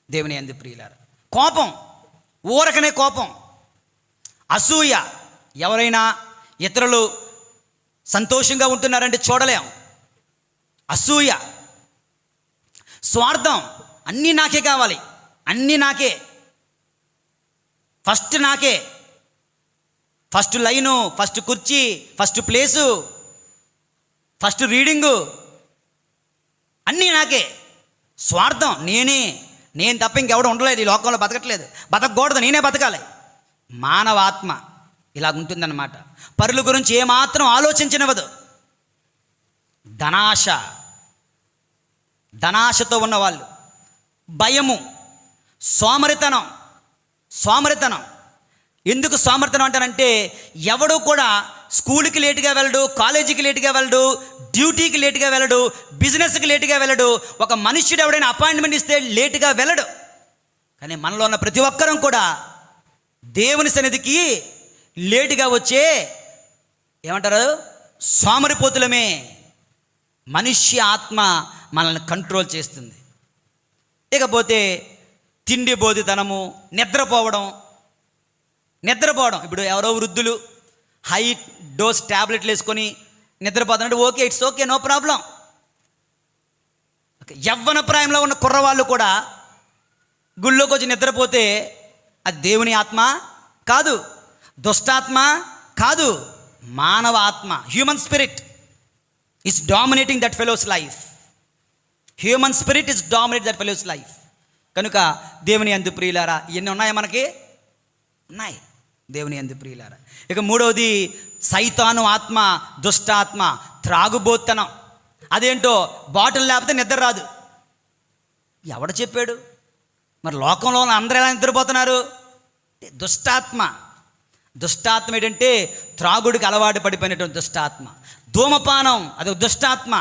దేవుని యందు ప్రియులారా, కోపం, ఊరకనే కోపం, అసూయ. ఎవరైనా ఇతరులు సంతోషంగా ఉంటున్నారంటే చూడలేం. అసూయ, స్వార్థం, అన్నీ నాకే కావాలి, అన్నీ నాకే, ఫస్ట్ నాకే, ఫస్ట్ లైను, ఫస్ట్ కుర్చీ, ఫస్ట్ ప్లేసు, ఫస్ట్ రీడింగు, అన్నీ నాకే. స్వార్థం, నేను తప్ప ఇంకెవడం ఉండలేదు ఈ లోకంలో, బతకట్లేదు, బతకూడదు, నేనే బతకాలి. మానవ ఆత్మ ఇలా ఉంటుందన్నమాట. పరుల గురించి ఏమాత్రం ఆలోచించనివ్వదు. ధనాశతో ఉన్నవాళ్ళు, భయము, సోమరితనం. ఎందుకు సోమరితనం అంటారంటే, ఎవడు కూడా స్కూల్కి లేటుగా వెళ్ళడు, కాలేజీకి లేటుగా వెళ్ళడు, డ్యూటీకి లేటుగా వెళ్ళడు, బిజినెస్కి లేటుగా వెళ్ళడు. ఒక మనుష్యుడు ఎవడైనా అపాయింట్మెంట్ ఇస్తే లేటుగా వెళ్ళడు. కానీ మనలో ఉన్న ప్రతి ఒక్కరం కూడా దేవుని సన్నిధికి లేటుగా వచ్చే ఏమంటారు, సోమరిపోతులమే. మనుష్య ఆత్మ మనల్ని కంట్రోల్ చేస్తుంది. ఇకపోతే తిండి బోధితనము, నిద్రపోవడం. ఇప్పుడు ఎవరో వృద్ధులు హై డోస్ ట్యాబ్లెట్లు వేసుకొని నిద్రపోతానంటే okay, it's okay, no problem. యవ్వన ప్రాయంలో ఉన్న కుర్రవాళ్ళు కూడా గుళ్ళోకి వచ్చి నిద్రపోతే అది దేవుని ఆత్మ కాదు, దుష్టాత్మ కాదు, మానవ ఆత్మ. Human spirit is dominating that fellows life. Human spirit is dominate that fellows life. కనుక దేవుని యందు ప్రియులారా, ఇవన్నీ ఉన్నాయా మనకి? ఉన్నాయి, దేవుని యందు ప్రియులారా. ఇక మూడవది సైతాను ఆత్మ, దుష్టాత్మ, త్రాగుబోత్తనం. అదేంటో, బాటిల్ లేకపోతే నిద్ర రాదు. ఎవడు చెప్పాడు? మరి లోకంలో అందరూ ఎలా నిద్రపోతున్నారు? దుష్టాత్మ ఏంటంటే త్రాగుడికి అలవాటు పడిపోయినటువంటి దుష్టాత్మ. ధూమపానం, అది దుష్టాత్మ.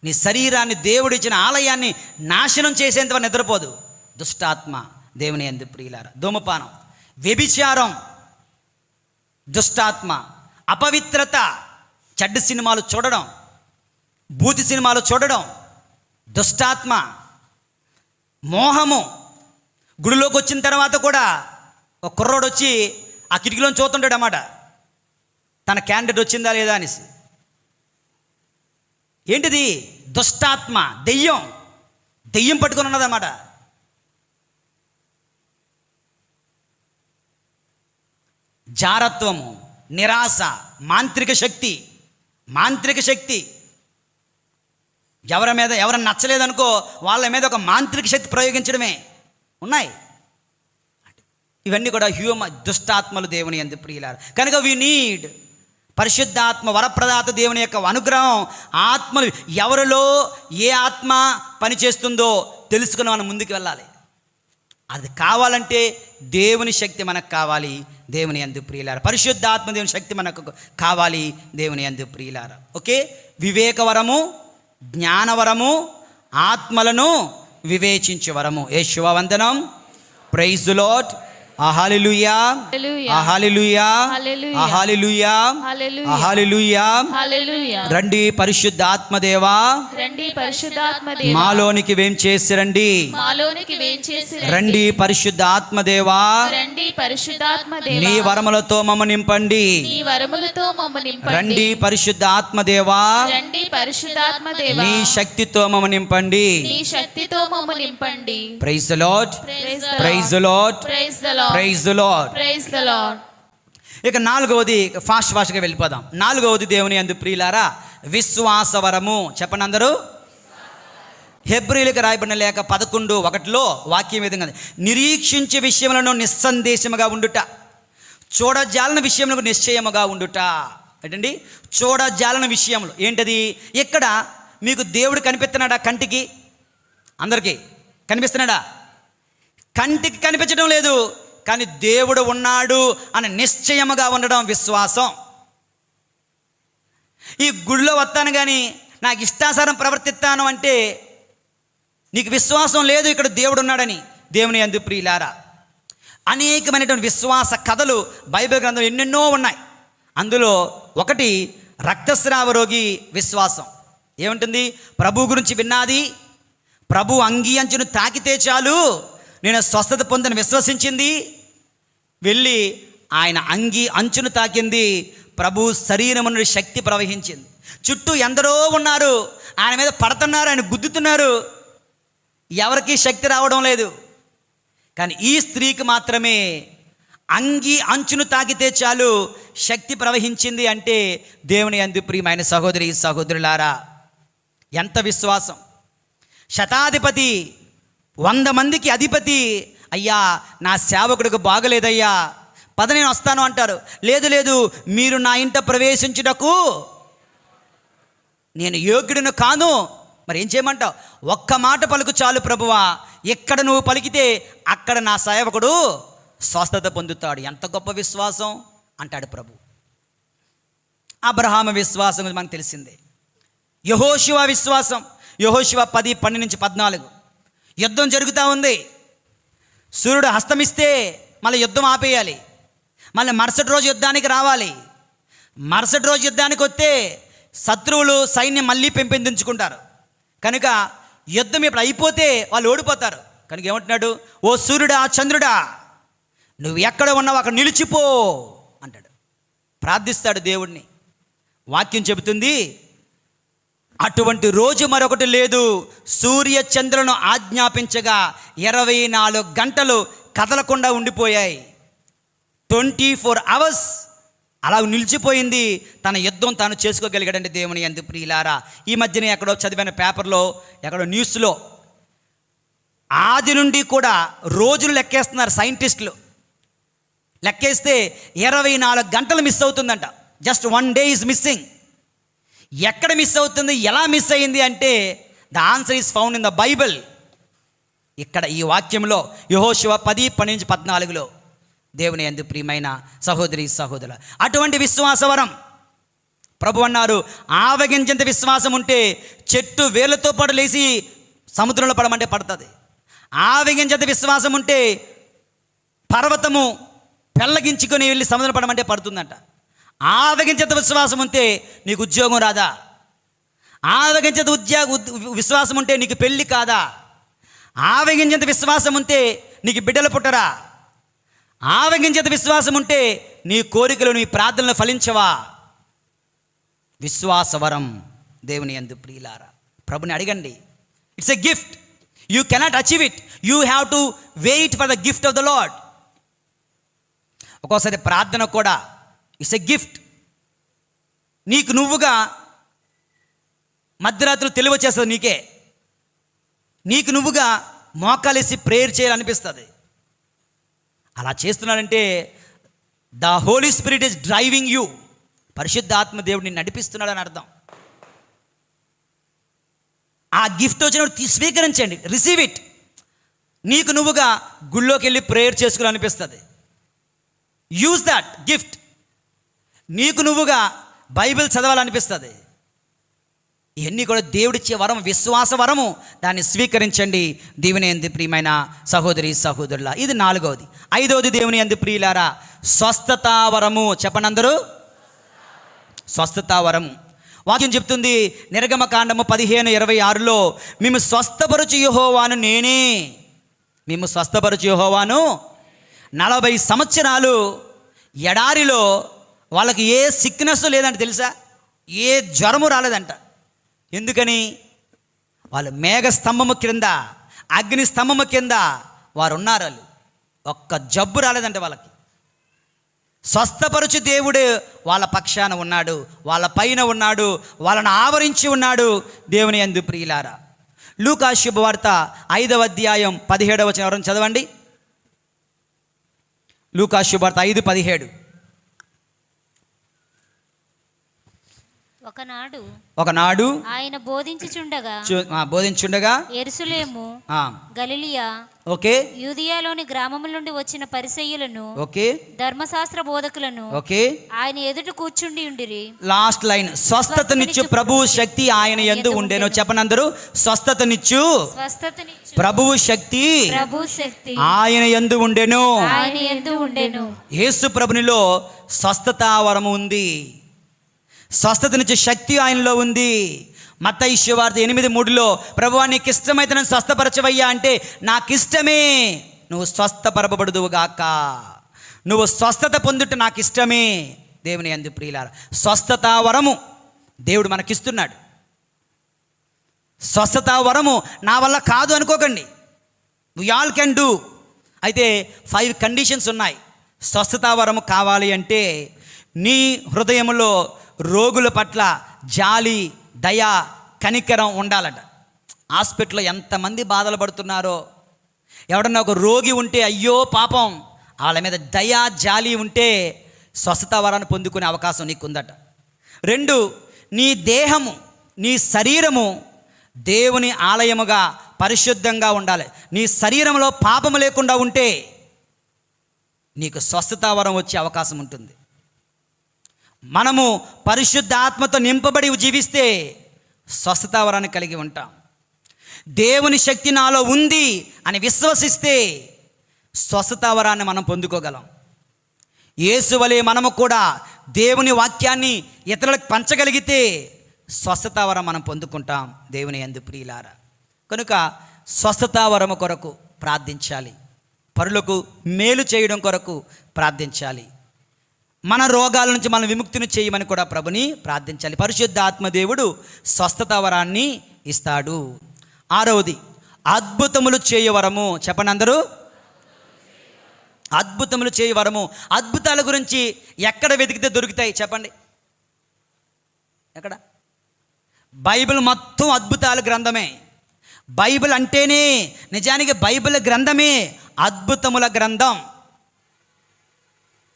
నీ శరీరాన్ని, దేవుడిచ్చిన ఆలయాన్ని నాశనం చేసేంతవరకు నిద్రపోదు దుష్టాత్మ. దేవుని యందు ప్రియులారా, ధూమపానం. వ్యభిచారం, దుష్టాత్మ. అపవిత్రత, చెడ్డ సినిమాలు చూడడం, బూతి సినిమాలు చూడడం, దుష్టాత్మ. మోహము, గుడిలోకి వచ్చిన తర్వాత కూడా ఒక కుర్రోడు వచ్చి ఆ కిటికీలో చూస్తుంటాడు అన్నమాట, తన క్యాండిడేట్ వచ్చిందా లేదా అనేసి. ఏంటిది? దుష్టాత్మ, దెయ్యం పట్టుకొని ఉన్నదన్నమాట. జారత్వము, నిరాశ, మాంత్రిక శక్తి. ఎవరైనా నచ్చలేదనుకో, వాళ్ళ మీద ఒక మాంత్రిక శక్తి ప్రయోగించడమే ఉన్నాయి. ఇవన్నీ కూడా దుష్టాత్మలు దేవుని యందు ప్రియులారా. కనుక వి నీడ్ పరిశుద్ధాత్మ, వరప్రదాత దేవుని యొక్క అనుగ్రహం. ఆత్మలు ఎవరిలో ఏ ఆత్మ పనిచేస్తుందో తెలుసుకుని మనం ముందుకు వెళ్ళాలి. అది కావాలంటే దేవుని శక్తి మనకు కావాలి, దేవుని యందు ప్రియులారా. పరిశుద్ధాత్మ దేవుని శక్తి మనకు కావాలి, దేవుని యందు ప్రియులారా. ఓకే, వివేకవరము, జ్ఞానవరము, ఆత్మలను వివేచించే వరము. యేషువ వందనం. Praise the Lord. Hallelujah, hallelujah, hallelujah, hallelujah. రండి పరిశుద్ధాత్మదేవా, మాలోనికి వేం చేసి రండి. రండి పరిశుద్ధాత్మదేవా, నీ వరములతో మమ్మ నింపండి. రండి పరిశుద్ధాత్మదేవా, నీ శక్తితో మమ్మ నింపండి. Praise the Lord, praise the Lord, praise the Lord. ఇక నాలుగవది, ఫాస్ట్గా వెళ్ళిపోదాం. నాలుగవది దేవుని యందు ప్రియులారా విశ్వాసవరము. చెప్పండి అందరూ. హెబ్రీయులకు రాయబడిన లేఖ 11:1 వాక్యం విధంగా, నిరీక్షించే విషయములను నిస్సందేశముగా ఉండుట, చూడజాలని విషయములకు నిశ్చయముగా ఉండుట. ఏంటండి చూడజాలని విషయములు? ఏంటది? ఇక్కడ మీకు దేవుడు కనిపిస్తున్నాడా? కంటికి అందరికీ కనిపిస్తున్నాడా? కంటికి కనిపించడం లేదు, కానీ దేవుడు ఉన్నాడు అని నిశ్చయముగా ఉండడం విశ్వాసం. ఈ గుడిలో వస్తాను కానీ నాకు ఇష్టానుసారం ప్రవర్తిస్తాను అంటే నీకు విశ్వాసం లేదు ఇక్కడ దేవుడు ఉన్నాడని. దేవుని యందు ప్రియులారా అనేకమైనటువంటి విశ్వాస కథలు బైబిల్ గ్రంథంలో ఎన్నెన్నో ఉన్నాయి. అందులో ఒకటి రక్తస్రావ రోగి విశ్వాసం. ఏముంటుంది? ప్రభు గురించి విన్నది, ప్రభు అంగీ అంచును తాకితే చాలు నేను స్వస్థత పొందని విశ్వసించింది, వెళ్ళి ఆయన అంగీ అంచును తాకింది, ప్రభు శరీరం నుండి శక్తి ప్రవహించింది. చుట్టూ ఎందరో ఉన్నారు, ఆయన మీద పడుతున్నారు, ఆయన గుద్దుతున్నారు, ఎవరికీ శక్తి రావడం లేదు. కానీ ఈ స్త్రీకి మాత్రమే అంగీ అంచును తాకితే చాలు శక్తి ప్రవహించింది. అంటే దేవుని యందు ప్రియమైన సహోదరి సహోదరులారా ఎంత విశ్వాసం! శతాధిపతి, 100 మందికి అధిపతి, అయ్యా నా సేవకుడికి బాగలేదయ్యా, పద నేను వస్తాను అంటారు. లేదు లేదు, మీరు నా ఇంట ప్రవేశించుటకు నేను యోగ్యుడిని కాను. మరి ఏం చేయమంటావు? ఒక్క మాట పలుకు చాలు ప్రభువా, ఎక్కడ నువ్వు పలికితే అక్కడ నా సేవకుడు స్వస్థత పొందుతాడు. ఎంత గొప్ప విశ్వాసం అంటాడు ప్రభు. అబ్రహాము విశ్వాసం గురించి మనకు తెలిసిందే. యెహోషువ విశ్వాసం. యెహోషువ 10:12-14 యుద్ధం జరుగుతూ ఉంది. సూర్యుడు అస్తమిస్తే మళ్ళీ యుద్ధం ఆపేయాలి, మళ్ళీ మరుసటి రోజు యుద్ధానికి రావాలి. మరుసటి రోజు యుద్ధానికి వస్తే శత్రువులు సైన్యం మళ్ళీ పెంపొందించుకుంటారు. కనుక యుద్ధం ఇప్పుడు అయిపోతే వాళ్ళు ఓడిపోతారు. కనుక ఏమంటున్నాడు? ఓ సూర్యుడా, చంద్రుడా, నువ్వు ఎక్కడ ఉన్నావు అక్కడ నిలిచిపో అంటాడు. ప్రార్థిస్తాడు దేవుడిని. వాక్యం చెబుతుంది, అటువంటి రోజు మరొకటి లేదు. సూర్య చంద్రులను ఆజ్ఞాపించగా 24 గంటలు కదలకుండా ఉండిపోయాయి. 24 hours అలా నిలిచిపోయింది. తన యుద్ధం తాను చేసుకోగలిగాడంటే దేవుని యందు ప్రియులారా. ఈ మధ్యనే ఎక్కడో చదివిన పేపర్లో, ఎక్కడో న్యూస్లో, ఆది నుండి కూడా రోజులు లెక్కేస్తున్నారు సైంటిస్టులు. లెక్కేస్తే 24 గంటలు మిస్ అవుతుందంట. Just 1 day is missing. ఎక్కడ మిస్ అవుతుంది, ఎలా మిస్ అయ్యింది అంటే the answer is found in the Bible. ఇక్కడ ఈ వాక్యంలో యెహోషువ 10:12-14 దేవుని యందు ప్రియమైన సహోదరి సహోదరుల, అటువంటి విశ్వాసవరం ప్రభు అన్నారు. ఆవగించేంత విశ్వాసం ఉంటే చెట్టు వేళ్ళతో పాటు లేచి సముద్రంలో పడమంటే పడుతుంది. ఆవగించేంత విశ్వాసం ఉంటే పర్వతము పెళ్ళగించుకొని వెళ్ళి సముద్రం పడమంటే పడుతుందంట. ఆవగించేంత విశ్వాసం ఉంటే నీకు ఉద్యోగం రాదా? ఆవగించేంత విశ్వాసం ఉంటే నీకు పెళ్ళి కాదా? ఆవగించేంత విశ్వాసం ఉంటే నీకు బిడ్డలు పుట్టరా? ఆవగించేంత విశ్వాసం ఉంటే నీ కోరికలు, నీ ప్రార్థనలు ఫలించవా? విశ్వాసవరం దేవుని యందు ప్రియులారా. ప్రభుని అడగండి. It's a gift. You cannot achieve it. You have to wait for the gift of the Lord. ఒక్కోసారి ప్రార్థన కూడా ఇట్స్ ఎ గిఫ్ట్. నీకు నువ్వుగా మధ్యరాత్రులు తెలివి వచ్చేస్తుంది. నీకు నువ్వుగా మోకాలేసి ప్రేయర్ చేయాలనిపిస్తుంది. అలా చేస్తున్నాడంటే the Holy Spirit is driving you. పరిశుద్ధాత్మ దేవుడిని నడిపిస్తున్నాడు అని అర్థం. ఆ గిఫ్ట్ వచ్చినప్పుడు స్వీకరించండి, రిసీవ్ ఇట్. నీకు నువ్వుగా గుళ్ళోకి వెళ్ళి ప్రేయర్ చేసుకోవాలనిపిస్తుంది. Use that gift. నీకు నువ్వుగా బైబిల్ చదవాలనిపిస్తుంది. ఇవన్నీ కూడా దేవుడిచ్చే వరం, విశ్వాస వరము. దాన్ని స్వీకరించండి దేవుని యందు ప్రియమైన సహోదరి సహోదరుల. ఇది 4వది. 5వది దేవుని యందు ప్రియులారా, స్వస్థతా వరము. చెప్పండి అందరూ, స్వస్థతా వరము. వాక్యం చెప్తుంది నిర్గమకాండము 15:26లో, మేము స్వస్థపరచు యెహోవాను నేనే. మేము స్వస్థపరచు యెహోవాను. 40 సంవత్సరాలు ఎడారిలో వాళ్ళకి ఏ సిక్నెస్ లేదంట తెలుసా, ఏ జ్వరము రాలేదంట. ఎందుకని? వాళ్ళు మేఘ స్తంభము క్రింద, అగ్ని స్తంభము కింద వారు ఉన్నారు. వాళ్ళు ఒక్క జబ్బు రాలేదంట వాళ్ళకి. స్వస్థపరచు దేవుడు వాళ్ళ పక్షాన ఉన్నాడు, వాళ్ళ పైన ఉన్నాడు, వాళ్ళని ఆవరించి ఉన్నాడు దేవుని యందు ప్రియులారా. లూకా శుభవార్త 5వ అధ్యాయం 17వ వచనం ఎవరైనా చదవండి. లూకా శుభవార్త 5:17. ఒకనాడు ఆయన బోధించుండగా యెరూషలేము, గలిలయ, ఓకే, యూదయలోని గ్రామముల నుండి వచ్చిన పరిసయ్యులను, ఓకే, ధర్మశాస్త్ర బోధకులను, ఓకే, ఆయన ఎదుట కూర్చుండి ఉండిరి. లాస్ట్ లైన్, స్వస్థతనిచ్చు ప్రభువు శక్తి ఆయన యందు ఉండెను. చెప్పండి అందరూ, స్వస్థతనిచ్చు ప్రభువు శక్తి ఆయన యందు ఉండెను. యేసు ప్రభునిలో స్వస్థతా వరము ఉంది, స్వస్థతనిచ్చే శక్తి ఆయనలో ఉంది. మత్తయి సువార్త 8:3లో, ప్రభువా నీకు ఇష్టమైతే నన్ను స్వస్థపరచవయ్యా అంటే, నాకిష్టమే, నువ్వు స్వస్థపరపబడుదువుగాక, నువ్వు స్వస్థత పొందుట నాకు ఇష్టమే. దేవుని యందు ప్రియులారా, స్వస్థతా వరము దేవుడు మనకిస్తున్నాడు. స్వస్థతా వరము నా వల్ల కాదు అనుకోకండి, వి ఆల్ కెన్ డూ. అయితే 5 కండిషన్స్ ఉన్నాయి. స్వస్థతా వరము కావాలి అంటే నీ హృదయంలో రోగుల పట్ల జాలి, దయ, కనికరం ఉండాలట. హాస్పిటల్లో ఎంతమంది బాధలు పడుతున్నారో, ఎవడన్నా ఒక రోగి ఉంటే అయ్యో పాపం, వాళ్ళ మీద దయ, జాలి ఉంటే స్వస్థతా వరాన్ని పొందుకునే అవకాశం నీకుందట. 2, నీ దేహము, నీ శరీరము దేవుని ఆలయముగా పరిశుద్ధంగా ఉండాలి. నీ శరీరంలో పాపము లేకుండా ఉంటే నీకు స్వస్థతా వరం వచ్చే అవకాశం ఉంటుంది. మనము పరిశుద్ధ ఆత్మతో నింపబడి జీవిస్తే స్వస్థతా వరాన్ని కలిగి ఉంటాం. దేవుని శక్తి నాలో ఉంది అని విశ్వసిస్తే స్వస్థతా వరాన్ని మనం పొందుకోగలం. యేసు వలె మనము కూడా దేవుని వాక్యాన్ని ఇతరులకు పంచగలిగితే స్వస్థతా వరం మనం పొందుకుంటాం దేవుని యందు ప్రియులారా. కనుక స్వస్థతా వరము కొరకు ప్రార్థించాలి, పరులకు మేలు చేయడం కొరకు ప్రార్థించాలి, మన రోగాల నుంచి మనం విముక్తిని చేయమని కూడా ప్రభుని ప్రార్థించాలి. పరిశుద్ధ ఆత్మదేవుడు స్వస్థతా వరాన్ని ఇస్తాడు. 6వది, అద్భుతములు చేయవరము. చెప్పండి అందరూ, అద్భుతములు చేయవరము. అద్భుతాల గురించి ఎక్కడ వెతికితే దొరుకుతాయి చెప్పండి? ఎక్కడ? బైబిల్ మొత్తం అద్భుతాల గ్రంథమే. బైబిల్ అంటేనే నిజానికి బైబిల్ గ్రంథమే అద్భుతముల గ్రంథం.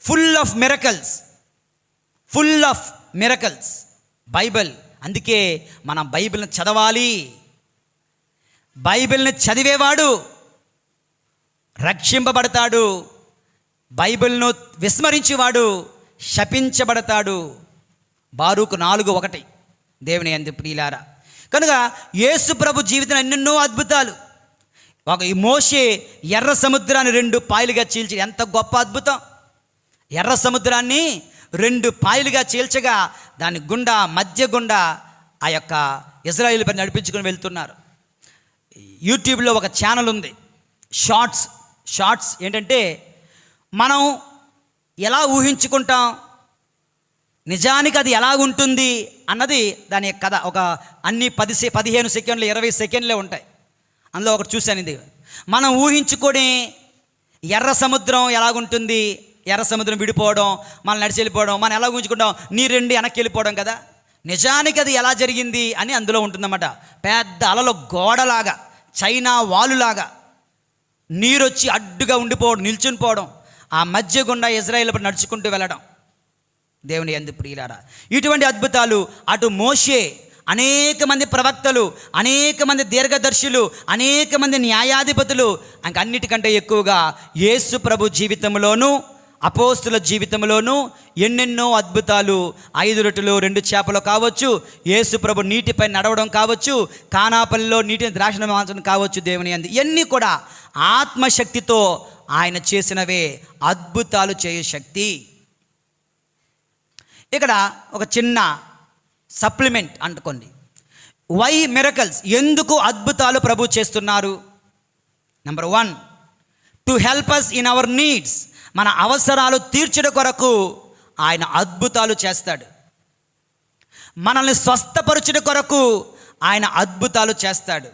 Full of miracles Bible. అందుకే మనం బైబిల్ని చదవాలి. బైబిల్ని చదివేవాడు రక్షింపబడతాడు, బైబిల్ను విస్మరించేవాడు శపించబడతాడు. బారూకు 4:1. దేవుని యందు ప్రియులారా, కనుక యేసు ప్రభు జీవితంలో ఎన్నెన్నో అద్భుతాలు. ఈ మోషే ఎర్ర సముద్రాన్ని 2 పాయలుగా చీల్చి, ఎంత గొప్ప అద్భుతం! ఎర్ర సముద్రాన్ని 2 పాయలుగా చీల్చగా దాని గుండా, మధ్య గుండా ఆ యొక్క ఇజ్రాయేల్ పని నడిపించుకొని వెళ్తున్నారు. యూట్యూబ్లో ఒక ఛానల్ ఉంది, షార్ట్స్ ఏంటంటే, మనం ఎలా ఊహించుకుంటాం, నిజానికి అది ఎలా ఉంటుంది అన్నది దాని కథ. ఒక అన్ని 15 సెకండ్లు 20 సెకండ్లే ఉంటాయి. అందులో ఒకటి చూశాను, ఇది మనం ఊహించుకొని ఎర్ర సముద్రం ఎలాగుంటుంది, ఎర్ర సముద్రం విడిపోవడం, మనం నడిచి వెళ్ళిపోవడం, మనం ఎలా ఊహించుకుంటాం, నీరెండి వెనక్కి వెళ్ళిపోవడం కదా. నిజానికి అది ఎలా జరిగింది అని అందులో ఉంటుందన్నమాట. పెద్ద అలలో గోడలాగా, చైనా వాలులాగా నీరొచ్చి అడ్డుగా ఉండిపోవడం, నిల్చుని పోవడం, ఆ మధ్య గుండా ఇజ్రాయేల్ నడుచుకుంటూ వెళ్ళడం. దేవుని యందు ప్రియులారా, ఇటువంటి అద్భుతాలు అటు మోషే, అనేక మంది ప్రవక్తలు, అనేక మంది దీర్ఘదర్శులు, అనేక మంది న్యాయాధిపతులు, అన్నిటికంటే ఎక్కువగా యేసు ప్రభు జీవితంలోనూ అపోస్తుల జీవితంలోనూ ఎన్నెన్నో అద్భుతాలు, 5 రొట్టెలు 2 చేపలు కావచ్చు, యేసు ప్రభు నీటిపై నడవడం కావచ్చు, కానాపల్లిలో నీటిని ద్రాక్ష మార్చడం కావచ్చు, దేవుని యందు ఇవన్నీ కూడా ఆత్మశక్తితో ఆయన చేసినవే, అద్భుతాలు చేయు శక్తి. ఇక్కడ ఒక చిన్న సప్లిమెంట్ అనుకోండి. వై మిరకల్స్, ఎందుకు అద్భుతాలు ప్రభు చేస్తున్నారు? Number 1, to help us in our needs, మన అవసరాలు తీర్చడం కొరకు ఆయన అద్భుతాలు చేస్తాడు. మనల్ని స్వస్థపరచుట కొరకు ఆయన అద్భుతాలు చేస్తాడు.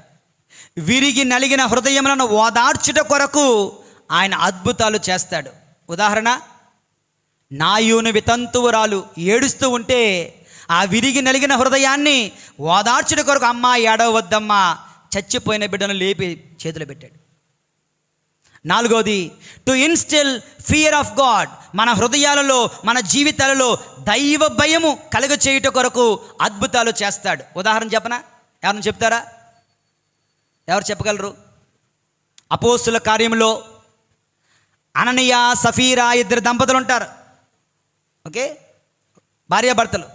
విరిగి నలిగిన హృదయములను ఓదార్చుట కొరకు ఆయన అద్భుతాలు చేస్తాడు. ఉదాహరణ, నాయూను వితంతువురాలు ఏడుస్తూ ఉంటే ఆ విరిగి నలిగిన హృదయాన్ని ఓదార్చుట కొరకు, అమ్మా ఏడవద్దమ్మా, చచ్చిపోయిన బిడ్డను లేపి చేతిలో పెట్టాడు. 4వది, to instil fear of God, మన హృదయాలలో మన జీవితాలలో దైవ భయము కలుగ చేయుట కొరకు అద్భుతాలు చేస్తాడు. ఉదాహరణ చెప్పనా? ఎవరైనా చెప్తారా? ఎవరు చెప్పగలరు? అపోస్తుల కార్యంలో అననీయ సఫీరా 2 దంపతులు ఉంటారు. ఓకే, భార్యాభర్తలు.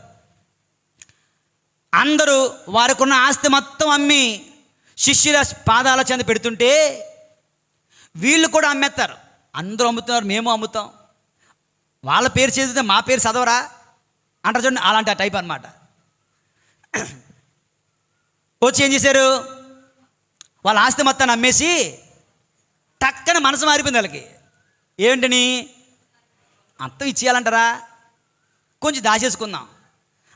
అందరూ వారికి ఉన్న ఆస్తి మొత్తం అమ్మి శిష్యుల పాదాల చెంద పెడుతుంటే వీళ్ళు కూడా అమ్మేస్తారు. అందరూ అమ్ముతున్నారు, మేము అమ్ముతాం, వాళ్ళ పేరు చదివితే మా పేరు చదవరా అంటారు చూడండి, అలాంటి ఆ టైప్ అనమాట. వచ్చి ఏం చేశారు, వాళ్ళ ఆస్తి మొత్తాన్ని అమ్మేసి టక్కన మనసు మారిపోయింది వాళ్ళకి. ఏంటని, అంతం ఇచ్చేయాలంటారా, కొంచెం దాచేసుకుందాం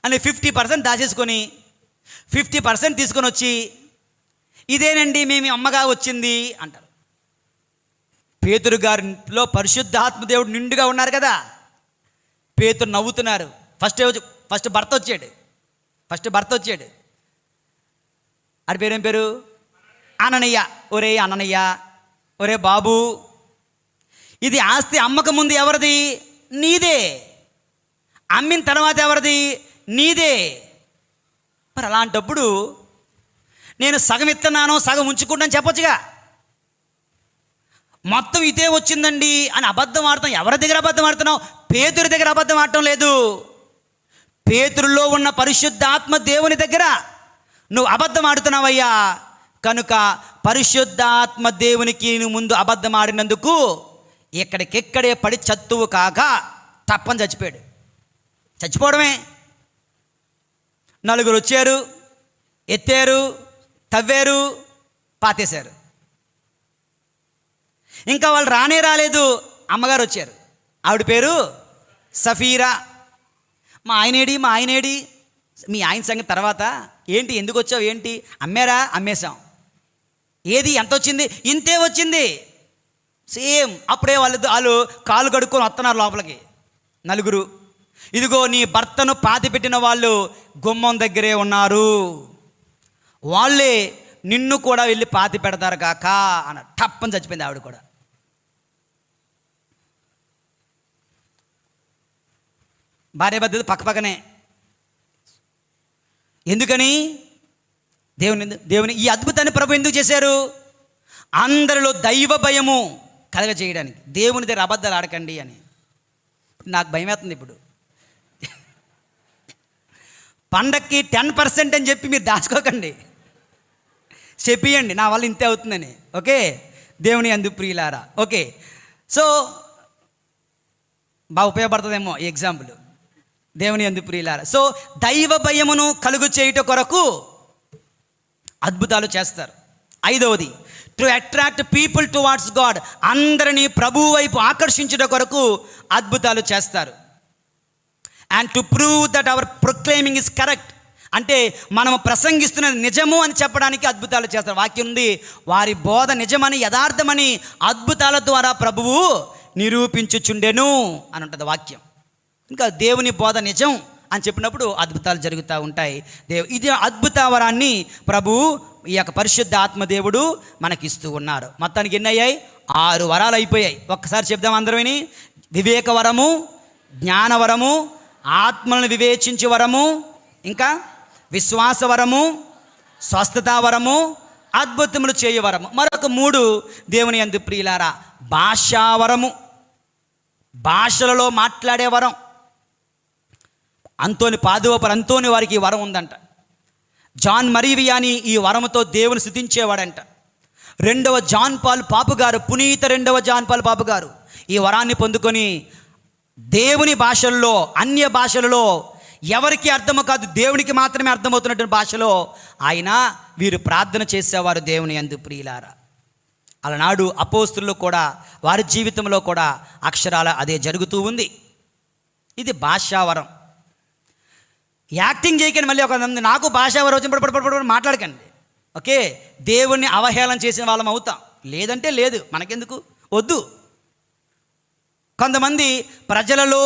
అని 50% దాచేసుకొని 50% తీసుకొని వచ్చి, ఇదేనండి మేము అమ్మగా వచ్చింది అంటారు. పేతురు గారిలో పరిశుద్ధాత్మ దేవుడు నిండుగా ఉన్నారు కదా. పేతురు నవ్వుతున్నారు. ఫస్ట్ భర్త వచ్చాడు. ఆడి పేరు ఏం పేరు? అననయ్య. ఒరే అననయ్య, ఒరే బాబు, ఇది ఆస్తి అమ్మక ముందు ఎవరిది? నీదే. అమ్మిన తర్వాత ఎవరిది? నీదే. మరి అలాంటప్పుడు నేను సగం ఇస్తున్నాను, సగం ఉంచుకుంటాను చెప్పొచ్చుగా. మొత్తం ఇదే వచ్చిందండి అని అబద్ధం ఆడతాం. ఎవరి దగ్గర అబద్ధం ఆడుతున్నావు? పేతురు దగ్గర అబద్ధం ఆడటం లేదు. పేతురులో ఉన్న పరిశుద్ధాత్మ దేవుని దగ్గర నువ్వు అబద్ధం ఆడుతున్నావయ్యా. కనుక పరిశుద్ధాత్మ దేవునికి నువ్వు ముందు అబద్ధం ఆడినందుకు ఎక్కడికెక్కడే పడి చత్తువు కాక తప్పని చచ్చిపోయాడు. చచ్చిపోవడమే. 4 వచ్చారు, ఎత్తారు, తవ్వారు, పాతేశారు. ఇంకా వాళ్ళు రాలేదు. అమ్మగారు వచ్చారు. ఆవిడ పేరు సఫీరా. మా ఆయనేడి, మీ ఆయన సంగతి తర్వాత, ఏంటి ఎందుకు వచ్చావు, ఏంటి అమ్మారా? అమ్మేశాం. ఏది ఎంత వచ్చింది? ఇంతే వచ్చింది. సేమ్. అప్పుడే వాళ్ళు కాలు కడుక్కొని వస్తున్నారు లోపలికి 4. ఇదిగో నీ భర్తను పాతిపెట్టిన వాళ్ళు గుమ్మం దగ్గరే ఉన్నారు, వాళ్ళే నిన్ను కూడా వెళ్ళి పాతి పెడతారు కాక అన్న. టప్పని చచ్చిపోయింది ఆవిడ కూడా. భార్య భర్త పక్కపక్కనే. ఎందుకని? దేవుని ఈ అద్భుతాన్ని ప్రభు ఎందుకు చేశారు? అందరిలో దైవ భయము కలగ చేయడానికి. దేవుని దగ్గర అబద్ధాలు ఆడకండి అని. నాకు భయం వేస్తుంది ఇప్పుడు. పండక్కి 10% అని చెప్పి మీరు దాచుకోకండి, చెప్పియండి నా వల్ల ఇంతే అవుతుందని. ఓకే, దేవుని యందు ప్రియులారా. ఓకే, సో బాగా ఉపయోగపడుతుందేమో ఈ ఎగ్జాంపుల్. దేవుని యందు ప్రియులారా. సో దైవ భయమును కలుగు చేయుట కొరకు అద్భుతాలు చేస్తారు. 5వది, to attract people towards God, అందరినీ ప్రభువు వైపు ఆకర్షించుట కొరకు అద్భుతాలు చేస్తారు. And to prove that our proclaiming is correct, అంటే మనము ప్రసంగిస్తున్నది నిజము అని చెప్పడానికి అద్భుతాలు చేస్తారు. వాక్యం ఉంది, వారి బోధ నిజమని యథార్థమని అద్భుతాల ద్వారా ప్రభువు నిరూపించుచుండెను అని ఉంటుంది వాక్యం. ఇంకా దేవుని బోధ నిజం అని చెప్పినప్పుడు అద్భుతాలు జరుగుతూ ఉంటాయి. ఇది అద్భుత వరాన్ని ప్రభువు ఈ యొక్క పరిశుద్ధ ఆత్మదేవుడు మనకిస్తూ ఉన్నారు. మొత్తానికి ఎన్ని అయ్యాయి? 6 వరాలు అయిపోయాయి. ఒక్కసారి చెప్దాం అందరూ. వివేక వరము, జ్ఞాన వరము, ఆత్మలను వివేచించే వరము, ఇంకా విశ్వాస వరము, స్వస్థత వరము, అద్భుతములు చేయు వరము. మరొక 3 దేవుని యందు ప్రియులారా, భాషావరము. భాషలలో మాట్లాడే వరం. అంతోని వారికి ఈ వరం ఉందంట. జాన్ మరీవియాని ఈ వరముతో దేవుని స్తుతించేవాడంట. పునీత 2వ జాన్ పాల్ పాపు గారు ఈ వరాన్ని పొందుకొని దేవుని భాషల్లో, అన్య భాషలలో ఎవరికి అర్థమో కాదు, దేవునికి మాత్రమే అర్థమవుతున్నటువంటి భాషలో వీరు ప్రార్థన చేసేవారు దేవుని యందు. ప్రియులారా, అలనాడు అపోస్తుల్లో కూడా వారి జీవితంలో కూడా అక్షరాల అదే జరుగుతూ ఉంది. ఇది భాషావరం. యాక్టింగ్ చేయకండి. మళ్ళీ ఒక నాకు భాషావరం వచ్చి మాట్లాడకండి. ఓకే, దేవుణ్ణి అవహేళన చేసిన వాళ్ళం అవుతాం, లేదంటే లేదు, మనకెందుకు, వద్దు. కొంతమంది ప్రజలలో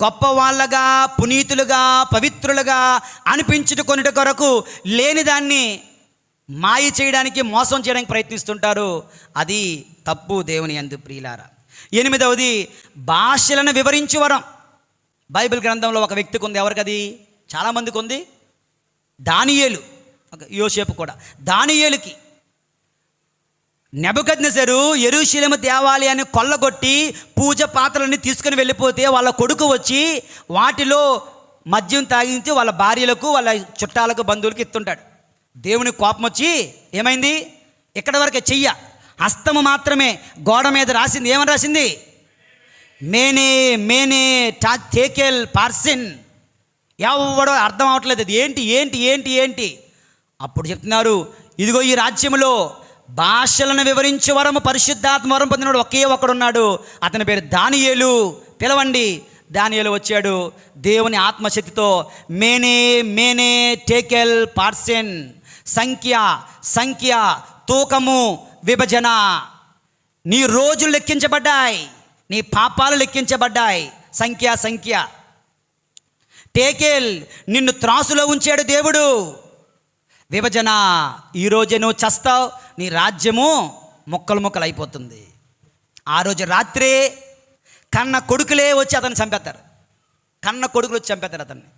గొప్పవాళ్ళగా, పునీతులుగా, పవిత్రులుగా అనిపించుకొనుట కొరకు లేని దాన్ని మాయ చేయడానికి, మోసం చేయడానికి ప్రయత్నిస్తుంటారు. అది తప్పు దేవుని యందు. ప్రియులారా, 8వది భాషలను వివరించు వరం. బైబిల్ గ్రంథంలో ఒక వ్యక్తికి ఉంది. ఎవరికది? చాలామందికి ఉంది. దానియేలు, యోసేపు కూడా. దానియేలుకి నెబుకద్నెజరు యెరూషలేము దేవాలయాన్ని కొల్లగొట్టి పూజ పాత్రలన్నీ తీసుకుని వెళ్ళిపోతే వాళ్ళ కొడుకు వచ్చి వాటిలో మద్యం తాగించి వాళ్ళ భార్యలకు, వాళ్ళ చుట్టాలకు, బంధువులకు ఇస్తుంటాడు. దేవుని కోపం వచ్చి ఏమైంది? ఇక్కడ వరకే చెయ్య, హస్తము మాత్రమే గోడ మీద రాసింది. ఏమని రాసింది? మేనే మేనే టేకెల్ పార్సిన్. ఎవడో అర్థం అవట్లేదు అది ఏంటి ఏంటి ఏంటి ఏంటి. అప్పుడు చెప్తున్నారు, ఇదిగో ఈ రాజ్యంలో భాషలను వివరించే వరము, పరిశుద్ధాత్మ వరం పొందినవాడు ఒకే ఒకడున్నాడు. అతని పేరు దానియేలు. పిలవండి. దానియేలు వచ్చాడు. దేవుని ఆత్మశక్తితో మేనే మేనే టేకెల్ పార్సెన్, సంఖ్య, తూకము, విభజన. నీ రోజులు లెక్కించబడ్డాయి, నీ పాపాలు లెక్కించబడ్డాయి. సంఖ్య. టేకెల్, నిన్ను త్రాసులో ఉంచాడు దేవుడు. విభజన, ఈరోజే నువ్వు చస్తావు, నీ రాజ్యము ముక్కలు అయిపోతుంది. ఆ రోజు రాత్రే కన్న కొడుకులే వచ్చి అతన్ని చంపేస్తారు. అతన్ని.